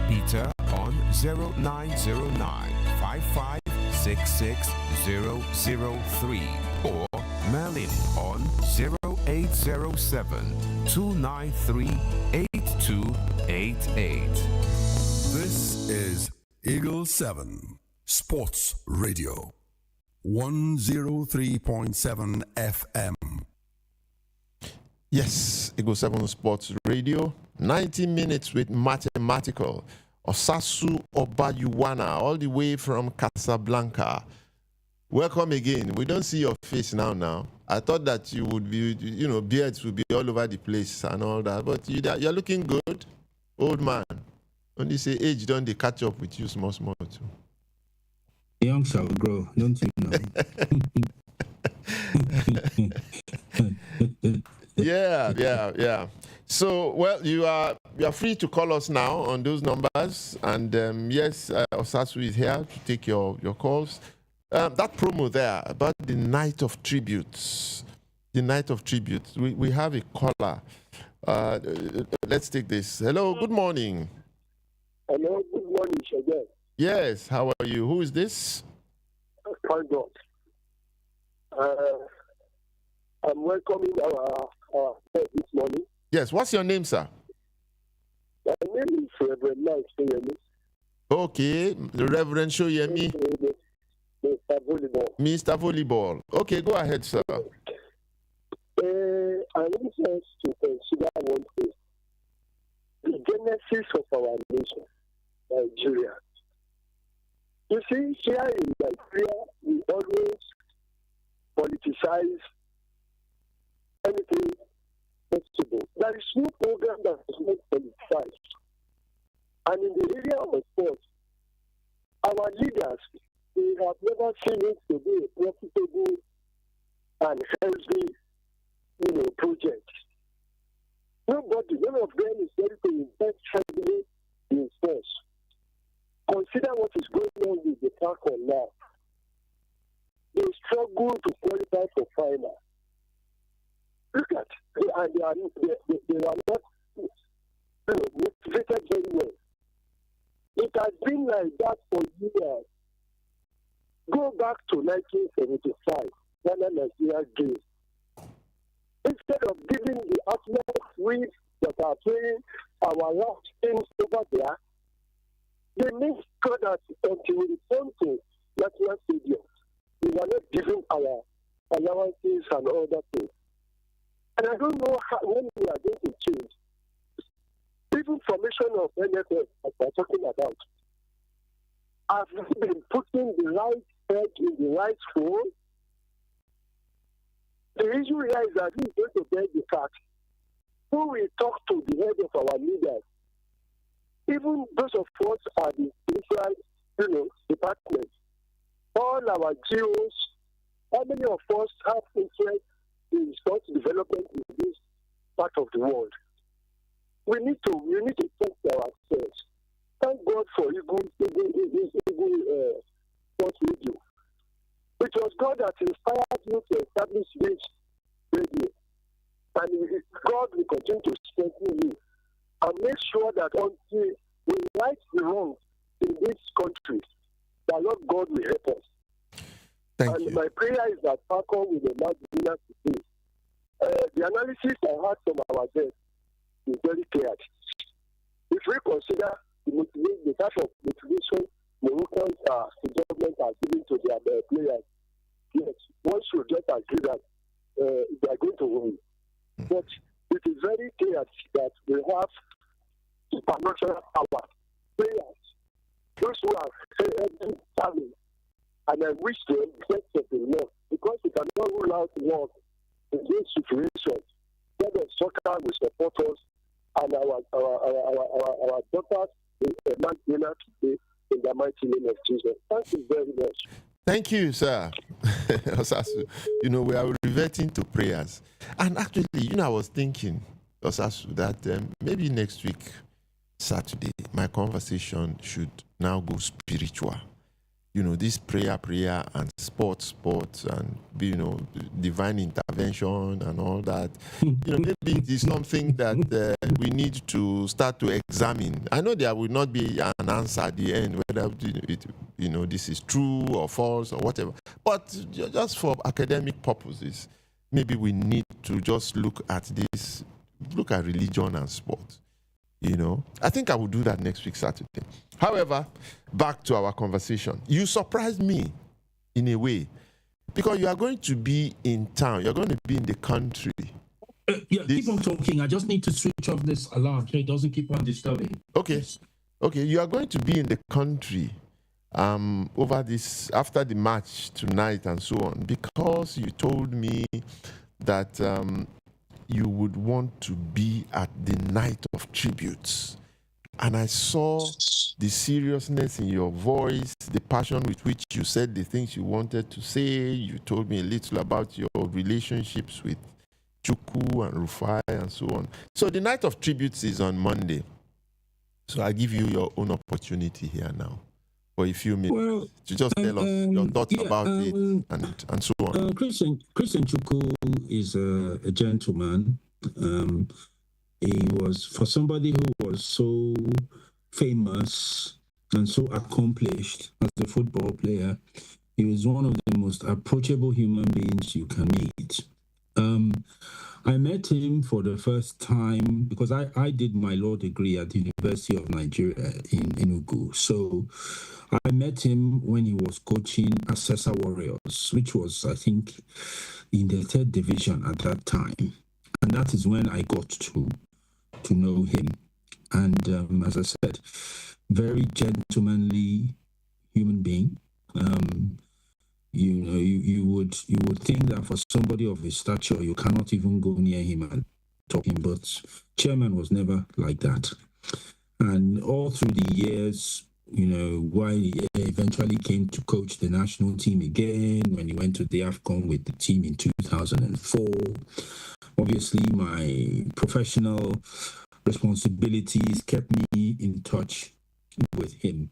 Peter on 0909 5566 003 or Mel on 0807 293 8288. This is Eagle 7 Sports Radio, 103.7 FM. Yes, Eagle 7 Sports Radio. 90 minutes with mathematical. Osasu Obayuwana, all the way from Casablanca. Welcome again. We don't see your face now. I thought that you would be, beards would be all over the place and all that, but you're looking good, old man. Only say age don't they catch up with you small too. Young shall grow, don't you know? Yeah. So, well, you are free to call us now on those numbers, and yes, Osasu is here to take your calls. That promo there about the night of tributes. We have a caller. Let's take this. Hello, good morning. Hello, good morning, Shaggy. Yes, how are you? Who is this? Thank God. I'm welcoming our guest this morning. Yes, what's your name, sir? My name is Reverend Mike Shoyemi. Okay, the Reverend Shoyemi. Mr. Volleyball. Mr. Volleyball. Okay, go ahead, sir. I want us to consider one thing. The genesis of our nation, Nigeria. You see, here in Nigeria, we always politicize anything possible. There is no program that is not politicized. And in the area of sports, our leaders, we have never seen it to be a profitable and healthy, project. Nobody, none of them is ready to invest heavily in sports. Consider what is going on with the Falcons now. They struggle to qualify for final. Look at, they are not motivated very well. It has been like that for years. Go back to 1975, Ghana Nigeria game. Instead of giving the athletes we that are playing our last games over there, they made sure that until we return to National Stadium, we were not giving our allowances and all that things. And I don't know when we are going to change. Even formation of NFL that we're talking about, have we been putting the right head in the right hole? The issue here is that we going to bear the fact. Who will talk to the head of our leaders? Even those of us are the spiritual, departments. All our GOs, how many of us have interest in sports development in this part of the world? We need to talk to ourselves. Thank God for Eagle Sports Radio. It was God that inspired you to establish this radio. And God will continue to strengthen you and make sure that until we right the wrongs in this country, that Lord God will help us. Thank you. My prayer is that Falcons will emerge winners today. The analysis I had from our guests is very clear. If we consider the type of motivation Moroccans the government are giving to their players, yes, one should just agree that they are going to win. But it is very clear that we have supernatural power. Players, those who are heavy talent, and I wish them the best of the Lord, because we cannot rule out war in these situations. God of soccer will support us, and our daughters will emerge winners today in the mighty name of Jesus. Thank you very much. Thank you, sir. Osasu, we are reverting to prayers. And actually, I was thinking, Osasu, that maybe next week, Saturday, my conversation should now go spiritual. This prayer, and sports, and divine intervention and all that. Maybe it is something that we need to start to examine. I know there will not be an answer at the end whether this is true or false or whatever. But just for academic purposes, maybe we need to just look at religion and sport. I think I will do that next week, Saturday. However, back to our conversation. You surprised me in a way because you are going to be in town. You're going to be in the country. Keep on talking. I just need to switch off this alarm so it doesn't keep on disturbing. Okay. Okay, you are going to be in the country over this after the match tonight and so on because you told me that you would want to be at the night of tributes. And I saw the seriousness in your voice, the passion with which you said the things you wanted to say. You told me a little about your relationships with Chukwu and Rufai and so on. So the night of tributes is on Monday. So I give you your own opportunity here now for a few minutes to just tell us your thoughts about it and so on. Christian Chukwu is a gentleman. He was, for somebody who was so famous and so accomplished as a football player, he was one of the most approachable human beings you can meet. I met him for the first time because I did my law degree at the University of Nigeria in Enugu. So I met him when he was coaching Assessor Warriors, which was, I think, in the 3rd division at that time. And that is when I got to know him. And as I said, very gentlemanly human being. You would think that for somebody of his stature, you cannot even go near him and talk him. But Chairman was never like that. And all through the years, while he eventually came to coach the national team again, when he went to the AFCON with the team in 2004, obviously my professional responsibilities kept me in touch with him.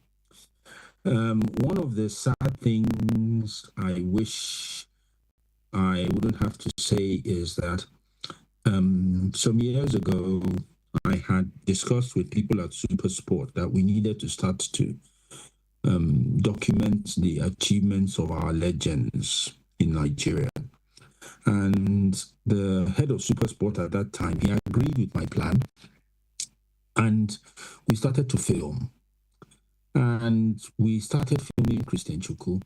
One of the sad things I wish I wouldn't have to say is that some years ago, I had discussed with people at Supersport that we needed to start to document the achievements of our legends in Nigeria. And the head of Supersport at that time, he agreed with my plan. And we started to film. And we started filming Christian Chukwu.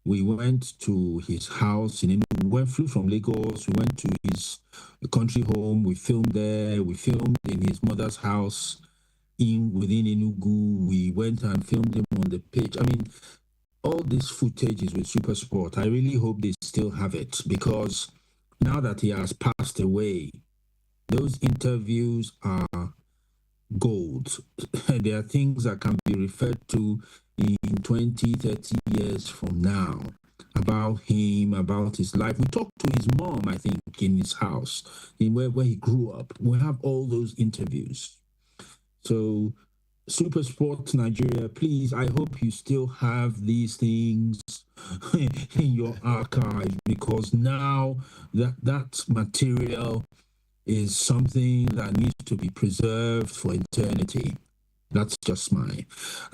We went to his house in Enugu. We flew from Lagos. We went to his country home. We filmed there. We filmed in his mother's house within Enugu. We went and filmed him on the pitch. I mean, all this footage is with Supersport. I really hope they still have it because now that he has passed away, those interviews are gold. There are things that can be referred to in 20, 30 years from now about him, about his life. We talked to his mom, I think, in his house, in where he grew up. We have all those interviews. So, Supersport Nigeria, please, I hope you still have these things in your archive because now that material is something that needs to be preserved for eternity. That's just I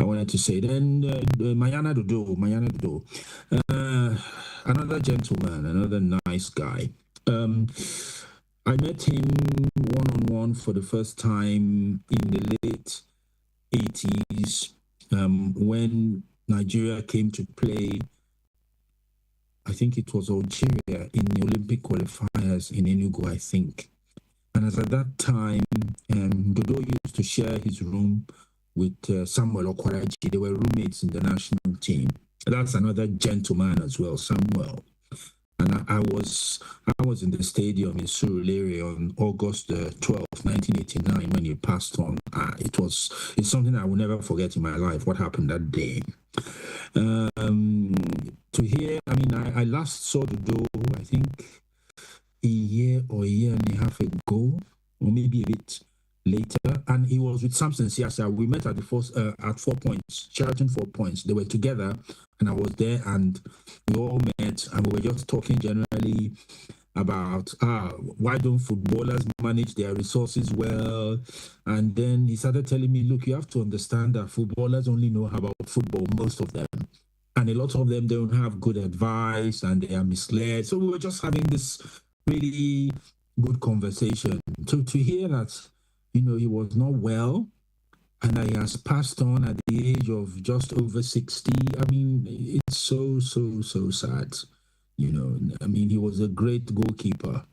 wanted to say. Then Mayana Dodo, another gentleman, another nice guy. I met him one-on-one for the first time in the late 80s when Nigeria came to play, I think it was Algeria, in the Olympic qualifiers in Enugu, I think. And as at that time, Dodo used to share his room with Samuel Okwaraji. They were roommates in the national team. That's another gentleman as well, Samuel. And I was in the stadium in Surulere on August 12th, 1989, when he passed on. It's something I will never forget in my life, what happened that day. To hear, I last saw Dodo, I think, a year and a half ago, or maybe a bit later, and he was with Samson Siasa. We met at at 4 Points, Sheraton 4 Points. They were together, and I was there, and we all met, and we were just talking generally about why don't footballers manage their resources well. And then he started telling me, look, you have to understand that footballers only know about football, most of them. and a lot of them don't have good advice and they are misled. So we were just having this really good conversation. To hear that, he was not well and he has passed on at the age of just over 60. I mean, it's so sad. He was a great goalkeeper,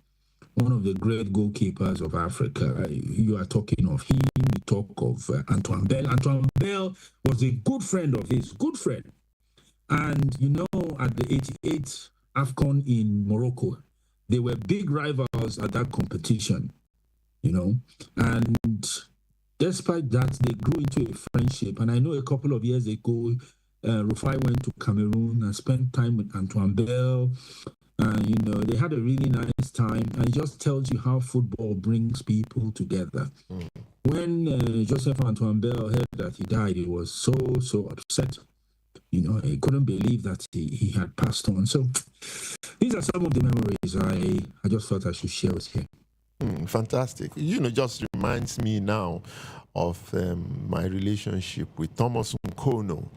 one of the great goalkeepers of Africa. You are talking of him, you talk of Antoine Bell. Antoine Bell was a good friend of his, good friend. And, at the 88 AFCON in Morocco, they were big rivals at that competition, and despite that, they grew into a friendship. And I know a couple of years ago, Rufai went to Cameroon and spent time with Antoine Bell. They had a really nice time. And it just tells you how football brings people together. When Joseph Antoine Bell heard that he died, he was so upset. He couldn't believe that he had passed on. So these are some of the memories I just thought I should share with you. Fantastic. Just reminds me now of my relationship with Thomas Nkono,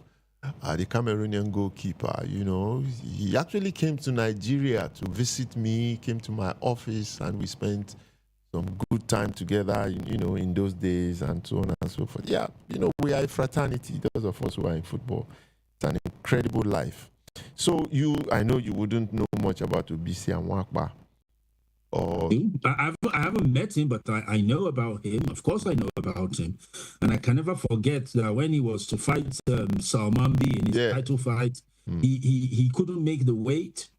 the Cameroonian goalkeeper. He actually came to Nigeria to visit me, came to my office, and we spent some good time together, in those days and so on and so forth. Yeah, we are a fraternity, those of us who are in football. It's an incredible life. So I know you wouldn't know much about Obisi Anwakpa. I haven't met him, but I know about him. Of course, I know about him, and I can never forget that when he was to fight Salmambi in his title fight, he couldn't make the weight,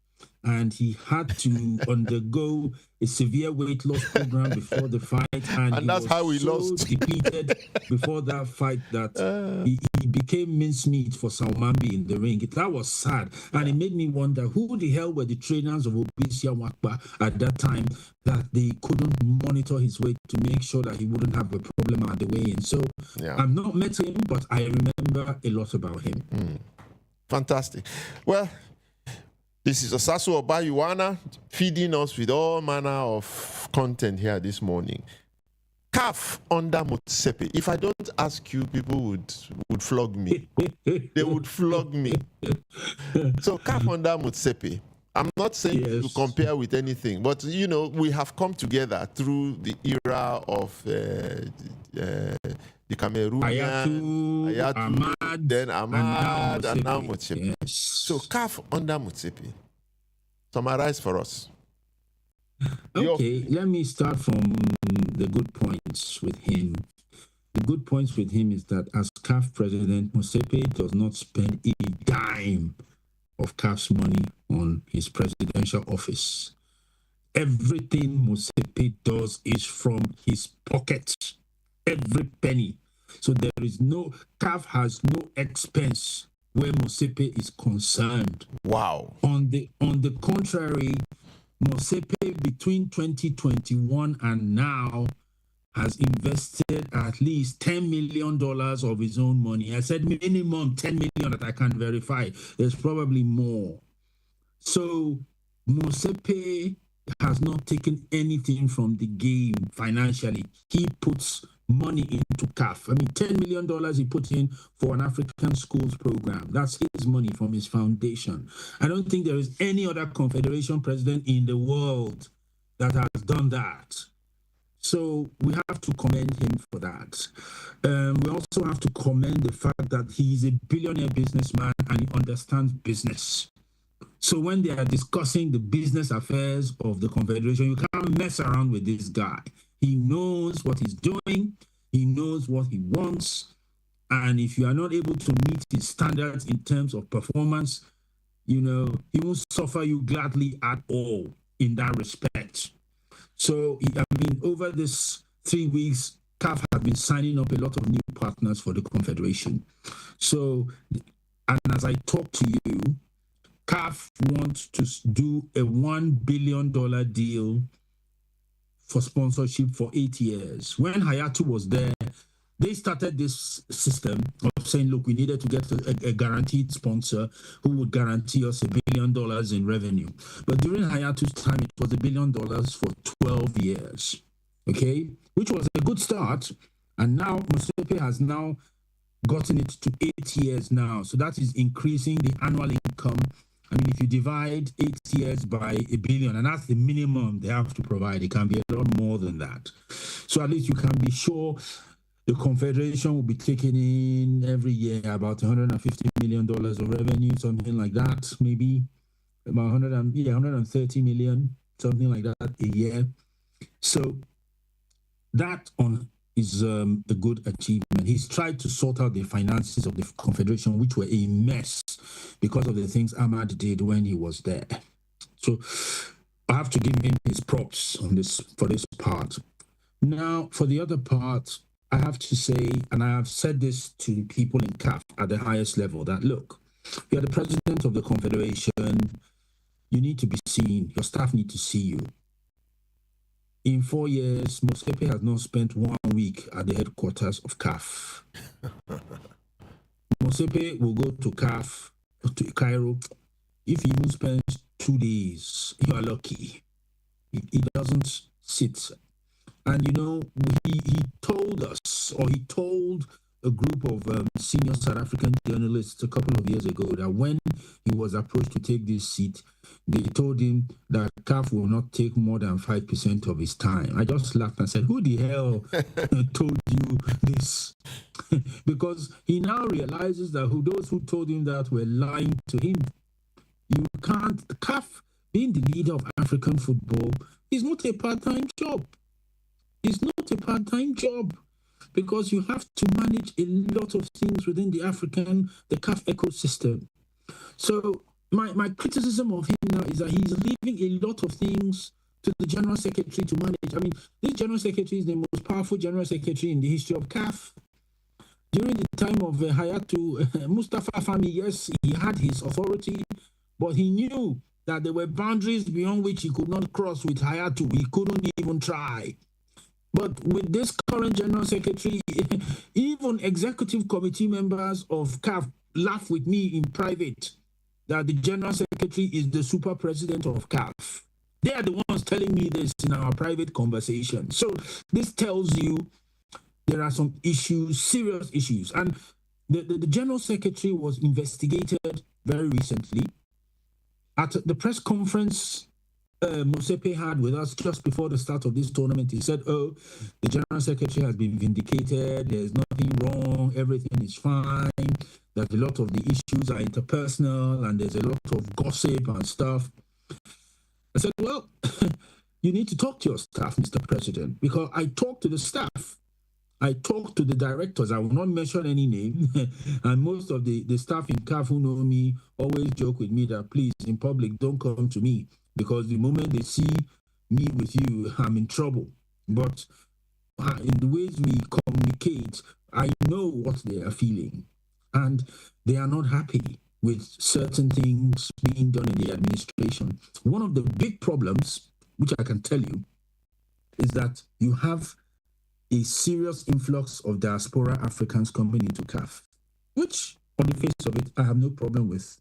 and he had to undergo a severe weight loss program before the fight, and that's how he lost. Depleted before that fight that he became mincemeat for Salmambi in the ring. That was sad, and it made me wonder who the hell were the trainers of Obisi Anwakpa at that time that they couldn't monitor his weight to make sure that he wouldn't have a problem at the weigh-in. So I've not met him, but I remember a lot about him. Fantastic. Well, this is Osasu Obayuwana feeding us with all manner of content here this morning. CAF under Motsepe. If I don't ask you, people would flog me. They would flog me. So CAF under Motsepe. I'm not saying to compare with anything, but we have come together through the era of the Cameroonian, Ahmad, then Ahmad, and now Motsepe. Yes. So CAF under Motsepe. Summarize for us. Okay, let me start from the good points with him. The good points with him is that as CAF president, Motsepe does not spend a dime of CAF's money on his presidential office. Everything Motsepe does is from his pocket. Every penny. So CAF has no expense where Motsepe is concerned. Wow. On the contrary, Motsepe between 2021 and now has invested at least $10 million of his own money. I said minimum 10 million that I can't verify. There's probably more. So Motsepe has not taken anything from the game financially. He puts money into CAF. I mean, $10 million he put in for an African schools program. That's his money from his foundation. I don't think there is any other confederation president in the world that has done that. So we have to commend him for that. We also have to commend the fact that he's a billionaire businessman and he understands business. So when they are discussing the business affairs of the confederation, you can't mess around with this guy. He knows what he's doing. He knows what he wants. And if you are not able to meet his standards in terms of performance, he won't suffer you gladly at all in that respect. So, over this 3 weeks, CAF have been signing up a lot of new partners for the confederation. So, and as I talk to you, CAF wants to do a $1 billion deal for sponsorship for 8 years. When Hayatu was there, they started this system of saying, look, we needed to get a guaranteed sponsor who would guarantee us $1 billion in revenue. But during Hayatu's time, it was $1 billion for 12 years, okay? Which was a good start. And now Motsepe has now gotten it to 8 years now. So that is increasing the annual income. I mean, if you divide 8 years by $1 billion, and that's the minimum they have to provide, it can be a lot more than that. So at least you can be sure the Confederation will be taking in every year about $150 million of revenue, something like that, maybe about 130 million, something like that a year. So that is a good achievement. He's tried to sort out the finances of the Confederation, which were a mess because of the things Ahmad did when he was there. So I have to give him his props on this for this part. Now, for the other part, I have to say, and I have said this to people in CAF at the highest level, that look, you're the president of the Confederation, you need to be seen, your staff need to see you. In 4 years, Mosepe has not spent 1 week at the headquarters of CAF. Mosepe will go to CAF, to Cairo. If he even spends 2 days, you are lucky. He doesn't sit. And, you know, he told us, or he told a group of senior South African journalists a couple of years ago that when he was approached to take this seat, they told him that CAF will not take more than 5% of his time. I just laughed and said, who the hell told you this? Because he now realizes that those who told him that were lying to him. You can't, CAF, being the leader of African football, is not a part-time job. It's not a part-time job, because you have to manage a lot of things within the CAF ecosystem. So my criticism of him now is that he's leaving a lot of things to the General Secretary to manage. I mean, this General Secretary is the most powerful General Secretary in the history of CAF. During the time of Hayatu Mustafa Fahmy, yes, he had his authority, but he knew that there were boundaries beyond which he could not cross with Hayatu. He couldn't even try. But with this current General Secretary, even executive committee members of CAF laugh with me in private that the General Secretary is the super president of CAF. They are the ones telling me this in our private conversation. So this tells you there are some issues, serious issues. And the General Secretary was investigated very recently. At the press conference Mosepe had with us just before the start of this tournament, he said, oh, the General Secretary has been vindicated, there's nothing wrong, everything is fine, that a lot of the issues are interpersonal and there's a lot of gossip and stuff. I said, well, you need to talk to your staff, Mr. President, because I talked to the staff. I talked to the directors. I will not mention any name. And most of the staff in CAF who know me always joke with me that, please, in public, don't come to me, because the moment they see me with you, I'm in trouble. But in the ways we communicate, I know what they are feeling. And they are not happy with certain things being done in the administration. One of the big problems, which I can tell you, is that you have a serious influx of diaspora Africans coming into CAF, which, on the face of it, I have no problem with.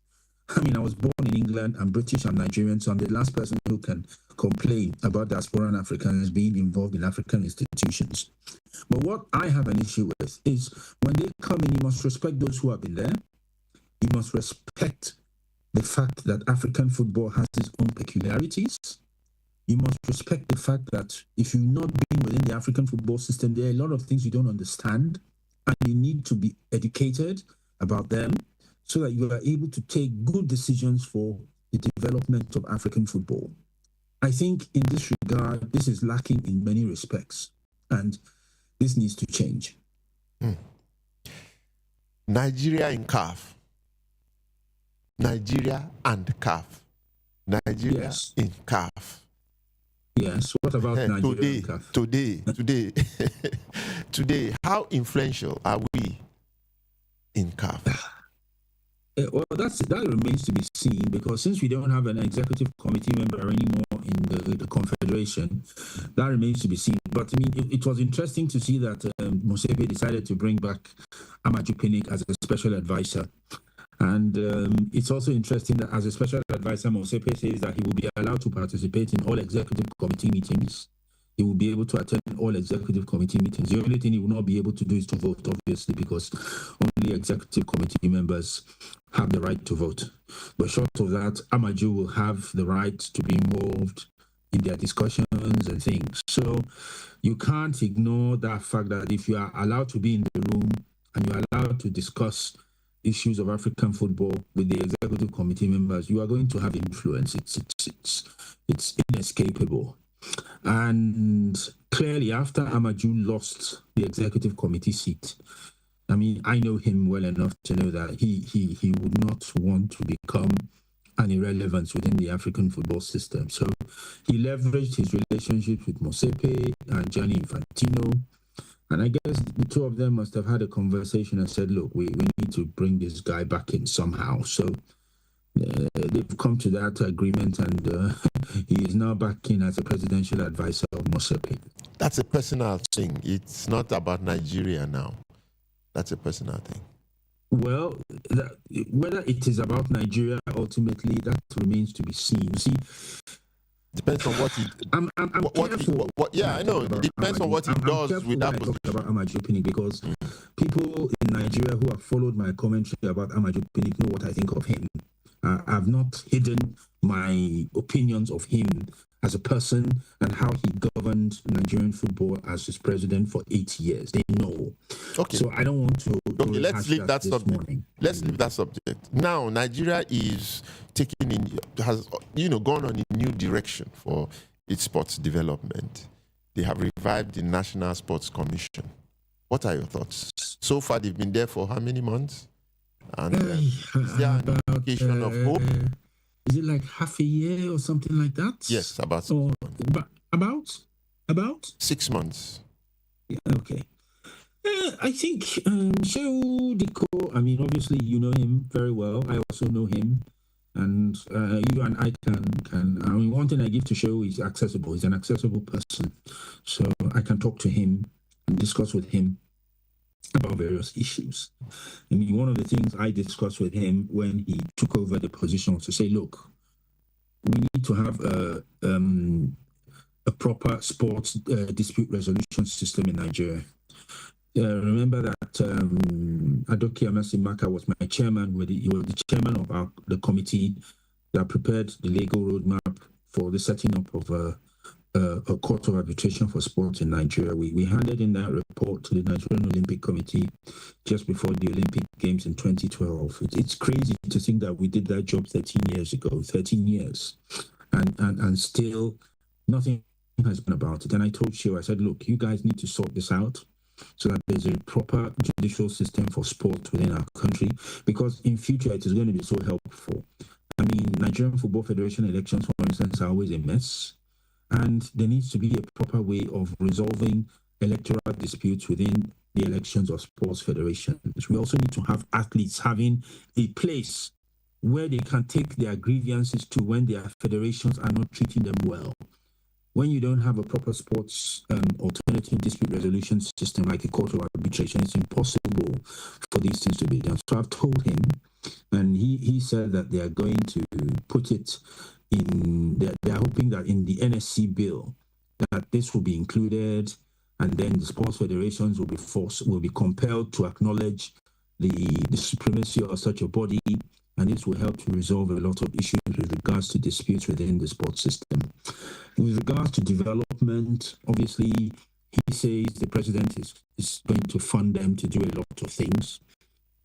I mean, I was born in England, I'm British, I'm Nigerian, so I'm the last person who can complain about diasporan Africans being involved in African institutions. But what I have an issue with is when they come in, you must respect those who have been there. You must respect the fact that African football has its own peculiarities. You must respect the fact that if you've not been within the African football system, there are a lot of things you don't understand, and you need to be educated about them so that you are able to take good decisions for the development of African football. I think in this regard, this is lacking in many respects, and this needs to change. Nigeria in CAF. Nigeria and CAF. Nigeria Yes. in CAF. Yes, what about Nigeria and CAF? Today, how influential are we in CAF? Well, that remains to be seen, because since we don't have an executive committee member anymore in the Confederation, that remains to be seen. But I mean, it was interesting to see that Mosepe decided to bring back Amaju Pinnick as a special advisor. And it's also interesting that as a special advisor, Mosepe says that he will be allowed to participate in all executive committee meetings. He will be able to attend all executive committee meetings. The only thing he will not be able to do is to vote, obviously, because only executive committee members have the right to vote. But short of that, Amaju will have the right to be involved in their discussions and things. So you can't ignore that fact that if you are allowed to be in the room and you are allowed to discuss issues of African football with the executive committee members, you are going to have influence. It's inescapable. And clearly, after Amaju lost the executive committee seat, I mean, I know him well enough to know that he would not want to become an irrelevance within the African football system. So he leveraged his relationships with Mosepe and Gianni Infantino. And I guess the two of them must have had a conversation and said, look, we need to bring this guy back in somehow. So they've come to that agreement, and he is now back in as a presidential advisor of Mosepe. That's a personal thing. It's not about Nigeria now. That's a personal thing. Well, whether it is about Nigeria ultimately, that remains to be seen. See, depends on what he. I'm careful. Yeah, I know. It depends on what he does with that position. About Amaju Pinnick, because people in Nigeria who have followed my commentary about Amaju Pinnick know what I think of him. I've not hidden my opinions of him as a person and how he governed Nigerian football as his president for 8 years. They know. Okay. So I don't want to. Okay, let's leave that subject. Let's leave that subject. Now, Nigeria is has gone on a new direction for its sports development. They have revived the National Sports Commission. What are your thoughts? So far, they've been there for how many months? And is there an indication of hope? Is it like half a year or something like that? Yes, about 6 months. About 6 months. Yeah, okay. I think Shehu Diko, I mean, obviously you know him very well. I also know him. And you and I can I mean, one thing I give to Shehu is accessible. He's an accessible person. So I can talk to him and discuss with him about various issues. I mean, one of the things I discussed with him when he took over the position was to say, look, we need to have a proper sports dispute resolution system in Nigeria. Remember that Adoke Amasimaka was my chairman. He was the chairman of the committee that prepared the legal roadmap for the setting up of a court of arbitration for sports in Nigeria. We handed in that report to the Nigerian Olympic Committee just before the Olympic Games in 2012. It's crazy to think that we did that job 13 years, and still nothing has been about it. And I told Shehu, I said, look, you guys need to sort this out so that there's a proper judicial system for sport within our country, because in future it is going to be so helpful. I mean, Nigerian Football Federation elections, for instance, are always a mess. And there needs to be a proper way of resolving electoral disputes within the elections of sports federations. We also need to have athletes having a place where they can take their grievances to when their federations are not treating them well. When you don't have a proper sports alternative dispute resolution system like a court of arbitration, it's impossible for these things to be done. So I've told him, and he said that they are going to put it they're hoping that in the NSC bill that this will be included, and then the sports federations will be compelled to acknowledge the supremacy of such a body, and this will help to resolve a lot of issues with regards to disputes within the sports system. With regards to development, obviously he says the president is going to fund them to do a lot of things.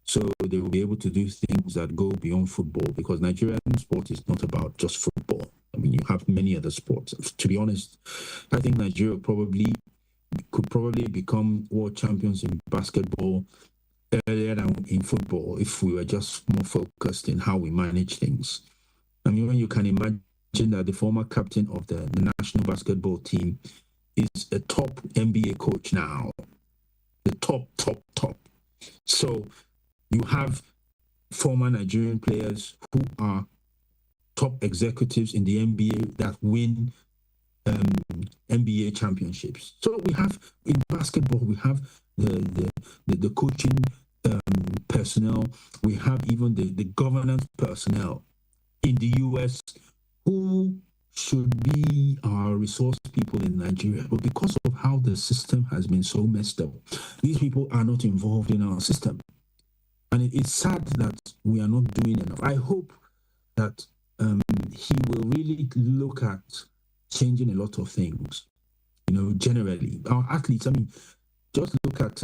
So they will be able to do things that go beyond football, because Nigerian sport is not about just football. I mean, you have many other sports. To be honest, I think Nigeria could probably become world champions in basketball earlier than in football if we were just more focused in how we manage things. I mean, when you can imagine that the former captain of the national basketball team is a top NBA coach now, the top. So you have former Nigerian players who are top executives in the NBA that win NBA championships. So we have in basketball, we have the coaching personnel, we have even the governance personnel in the US who should be our resource people in Nigeria. But because of how the system has been so messed up, these people are not involved in our system. And it's sad that we are not doing enough. I hope that he will really look at changing a lot of things, generally. Our athletes, just look at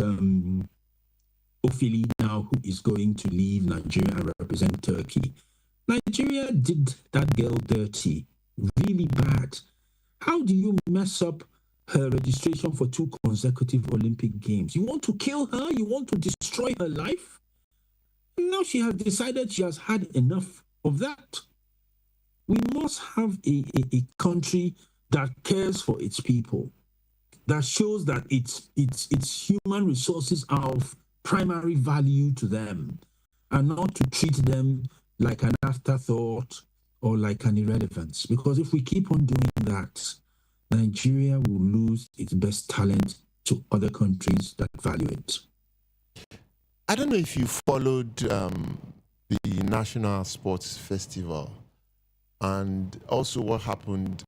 Ofili now, who is going to leave Nigeria and represent Turkey. Nigeria did that girl dirty, really bad. How do you mess up her registration for 2 consecutive Olympic Games? You want to kill her? You want to destroy her life? Now she has decided she has had enough of that. We must have a country that cares for its people, that shows that its human resources are of primary value to them, and not to treat them like an afterthought or like an irrelevance. Because if we keep on doing that, Nigeria will lose its best talent to other countries that value it. I don't know if you followed the National Sports Festival and also what happened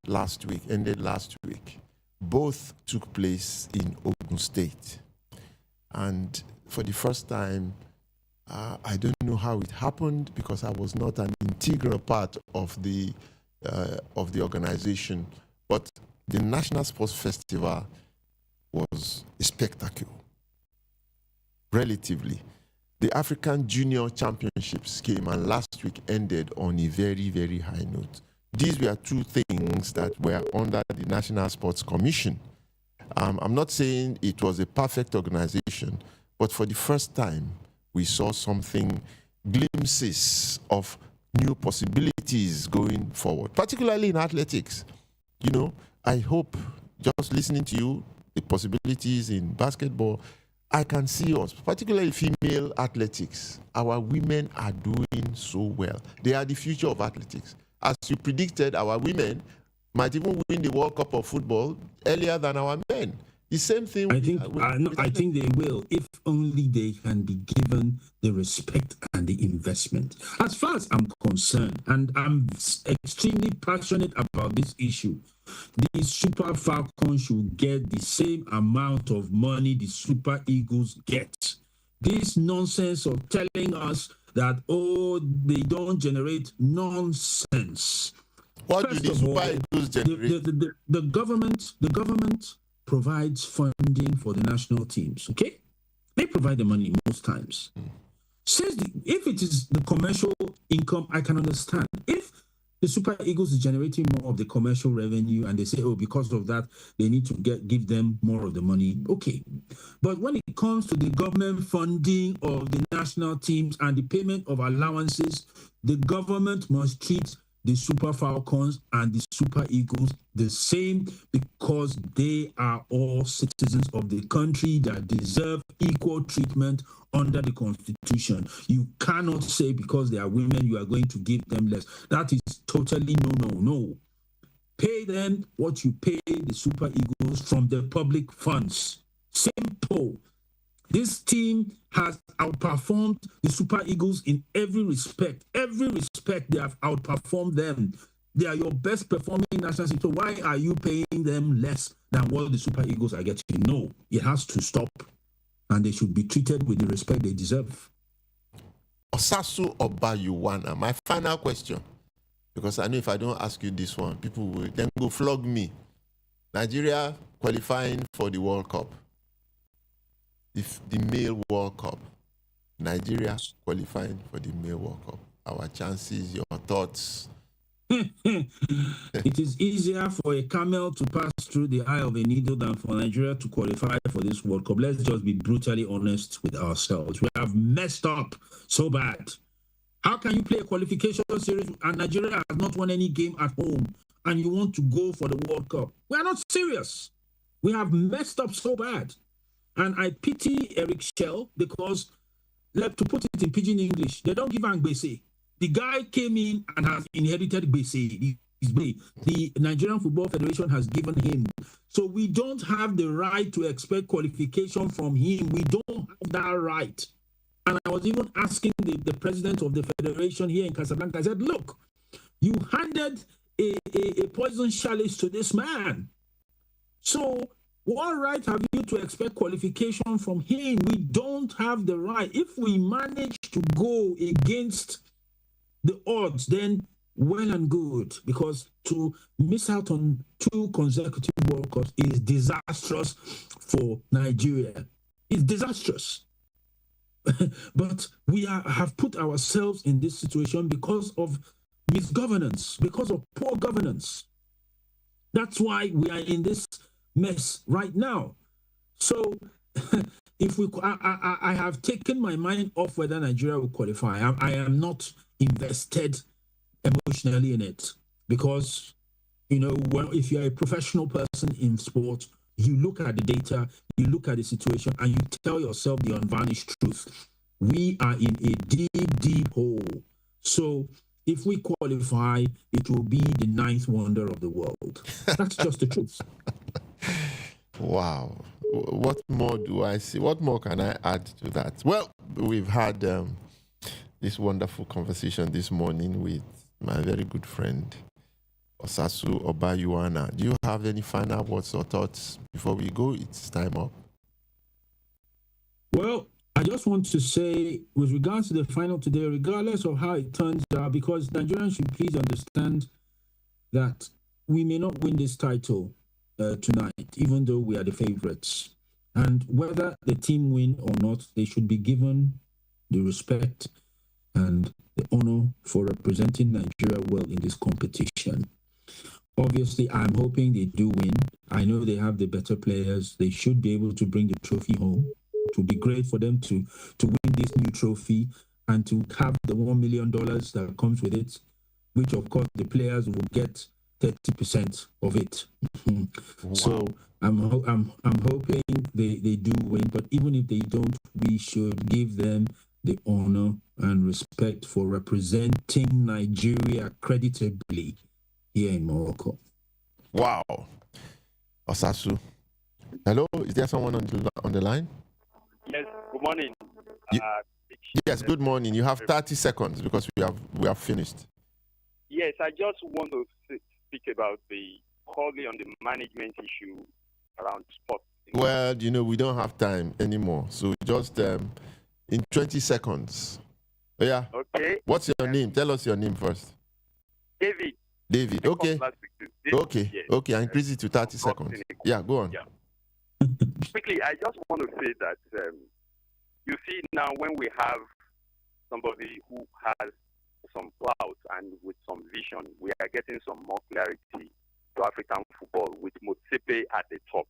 ended last week. Both took place in Ogun State. And for the first time, I don't know how it happened because I was not an integral part of the organization. But the National Sports Festival was a spectacle, relatively. The African Junior Championships came and last week ended on a very, very high note. These were 2 things that were under the National Sports Commission. I'm not saying it was a perfect organization, but for the first time, we saw glimpses of new possibilities going forward, particularly in athletics. I hope, just listening to you, the possibilities in basketball, I can see us, particularly female athletics. Our women are doing so well. They are the future of athletics. As you predicted, our women might even win the World Cup of football earlier than our men. The same thing. I think they will, if only they can be given the respect and the investment. As far as I'm concerned, and I'm extremely passionate about this issue, the Super Falcons should get the same amount of money the Super Eagles get. This nonsense of telling us that, they don't generate nonsense. What do the Super Eagles generate? The government provides funding for the national teams, okay? They provide the money most times. If it is the commercial income, I can understand. If the Super Eagles is generating more of the commercial revenue and they say, because of that, they need to give them more of the money, okay. But when it comes to the government funding of the national teams and the payment of allowances, the government must treat the Super Falcons and the Super Eagles the same, because they are all citizens of the country that deserve equal treatment under the Constitution. You cannot say because they are women, you are going to give them less. That is totally no. Pay them what you pay the Super Eagles from the public funds. Simple. This team has outperformed the Super Eagles in every respect. Every respect, they have outperformed them. They are your best performing national team. So why are you paying them less than what the Super Eagles are getting? No, it has to stop. And they should be treated with the respect they deserve. Osasu Obayuwana, my final question, because I know if I don't ask you this one, people will then go flog me. Nigeria qualifying for the World Cup. If the male World Cup, Nigeria qualifying for the male World Cup. Our chances, your thoughts. It is easier for a camel to pass through the eye of a needle than for Nigeria to qualify for this World Cup. Let's just be brutally honest with ourselves. We have messed up so bad. How can you play a qualification series and Nigeria has not won any game at home and you want to go for the World Cup? We are not serious. We have messed up so bad. And I pity Eric Shell because, to put it in pidgin English, they don't give an Gbese. The guy came in and has inherited Gbese. The Nigerian Football Federation has given him. So we don't have the right to expect qualification from him. We don't have that right. And I was even asking the president of the federation here in Casablanca, I said, look, you handed a poison chalice to this man. So what right have you to expect qualification from him? We don't have the right. If we manage to go against the odds, then well and good, because to miss out on 2 consecutive World Cups is disastrous for Nigeria. It's disastrous. But we have put ourselves in this situation because of misgovernance, because of poor governance. That's why we are in this mess right now. So if we, I have taken my mind off whether Nigeria will qualify. I am not invested emotionally in it, because if you're a professional person in sport, you look at the data, you look at the situation, and you tell yourself the unvarnished truth. We are in a deep hole. So if we qualify, it will be the 9th wonder of the world. That's just the truth. Wow. What more do I see? What more can I add to that? Well, we've had this wonderful conversation this morning with my very good friend, Osasu Obayuana. Do you have any final words or thoughts before we go? It's time up. Well, I just want to say, with regards to the final today, regardless of how it turns out, because Nigerians should please understand that we may not win this title tonight, even though we are the favorites. And whether the team win or not, they should be given the respect and the honor for representing Nigeria well in this competition. Obviously, I'm hoping they do win. I know they have the better players. They should be able to bring the trophy home. It would be great for them to win this new trophy and to have the $1 million that comes with it, which of course the players will get 30% of it. Wow. So I'm hoping they do win, but even if they don't, we should give them the honor and respect for representing Nigeria creditably here in Morocco. Wow. Osasu. Hello, is there someone on the line? Yes, good morning. Yes, good morning. You have 30 seconds because we have finished. Yes, I just want to speak about wholly on the management issue around sport. Well, we don't have time anymore. So just in 20 seconds. Yeah. Okay. What's your name? Tell us your name first. David. David. Okay. Okay. Yes. Okay. I increase it to 30 seconds. Yeah, go on. Yeah. Quickly, I just want to say that you see now when we have somebody who has some clout and with some vision, we are getting some more clarity to African football with Motsepe at the top.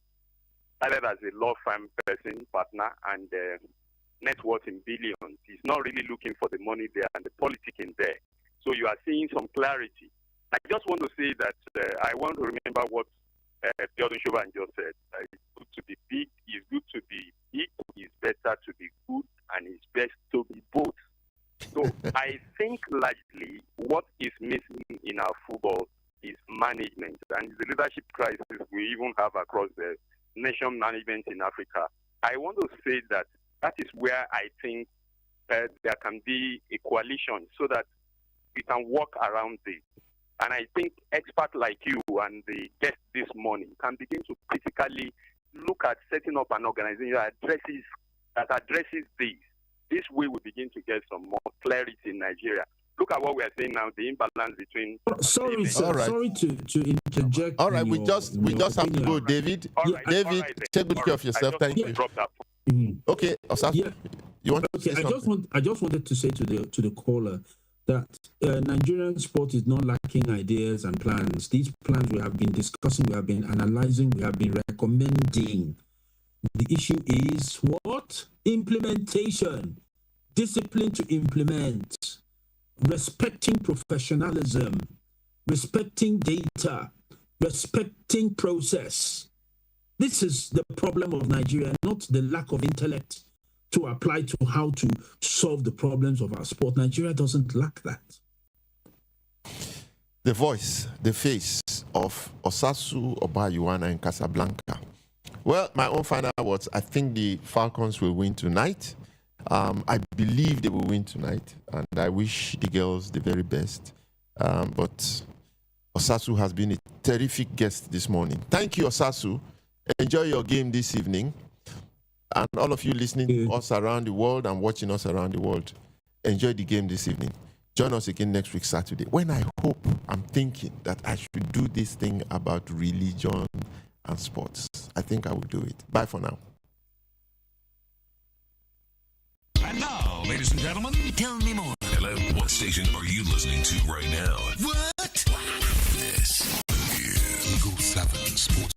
Started as a law firm person, partner, and net worth in billions. He's not really looking for the money there and the politicking there. So you are seeing some clarity. I just want to say that I want to remember what Jordan Shoban just said. It's good to be big, it's good to be big, it's better to be good, and it's best to be both. So I think largely what is missing in our football is management, and the leadership crisis we even have across the nation management in Africa. I want to say that is where I think there can be a coalition so that we can work around this. And I think experts like you and the guest this morning can begin to critically look at setting up an organization that addresses this. This way we begin to get some more clarity in Nigeria. Look at what we are saying now, the imbalance between... Sorry, sir. Right. Sorry to interject. All right, we just have to go, David. David, take good care of yourself. Thank you. Okay, Osasu, you want to say something? I just wanted to say to the caller that Nigerian sport is not lacking ideas and plans. These plans we have been discussing, we have been analyzing, we have been recommending. The issue is what? Implementation. Discipline to implement. Respecting professionalism. Respecting data. Respecting process. This is the problem of Nigeria, not the lack of intellect to apply to how to solve the problems of our sport. Nigeria doesn't lack that. The voice, the face of Osasu Obayuana in Casablanca. Well, my own final words, I think the Falcons will win tonight. I believe they will win tonight, and I wish the girls the very best. But Osasu has been a terrific guest this morning. Thank you, Osasu. Enjoy your game this evening. And all of you listening to us around the world and watching us around the world, enjoy the game this evening. Join us again next week, Saturday, when I'm thinking that I should do this thing about religion and sports. I think I will do it. Bye for now. And now, ladies and gentlemen, tell me more. Hello, what station are you listening to right now? What? This is Eagle 7 Sports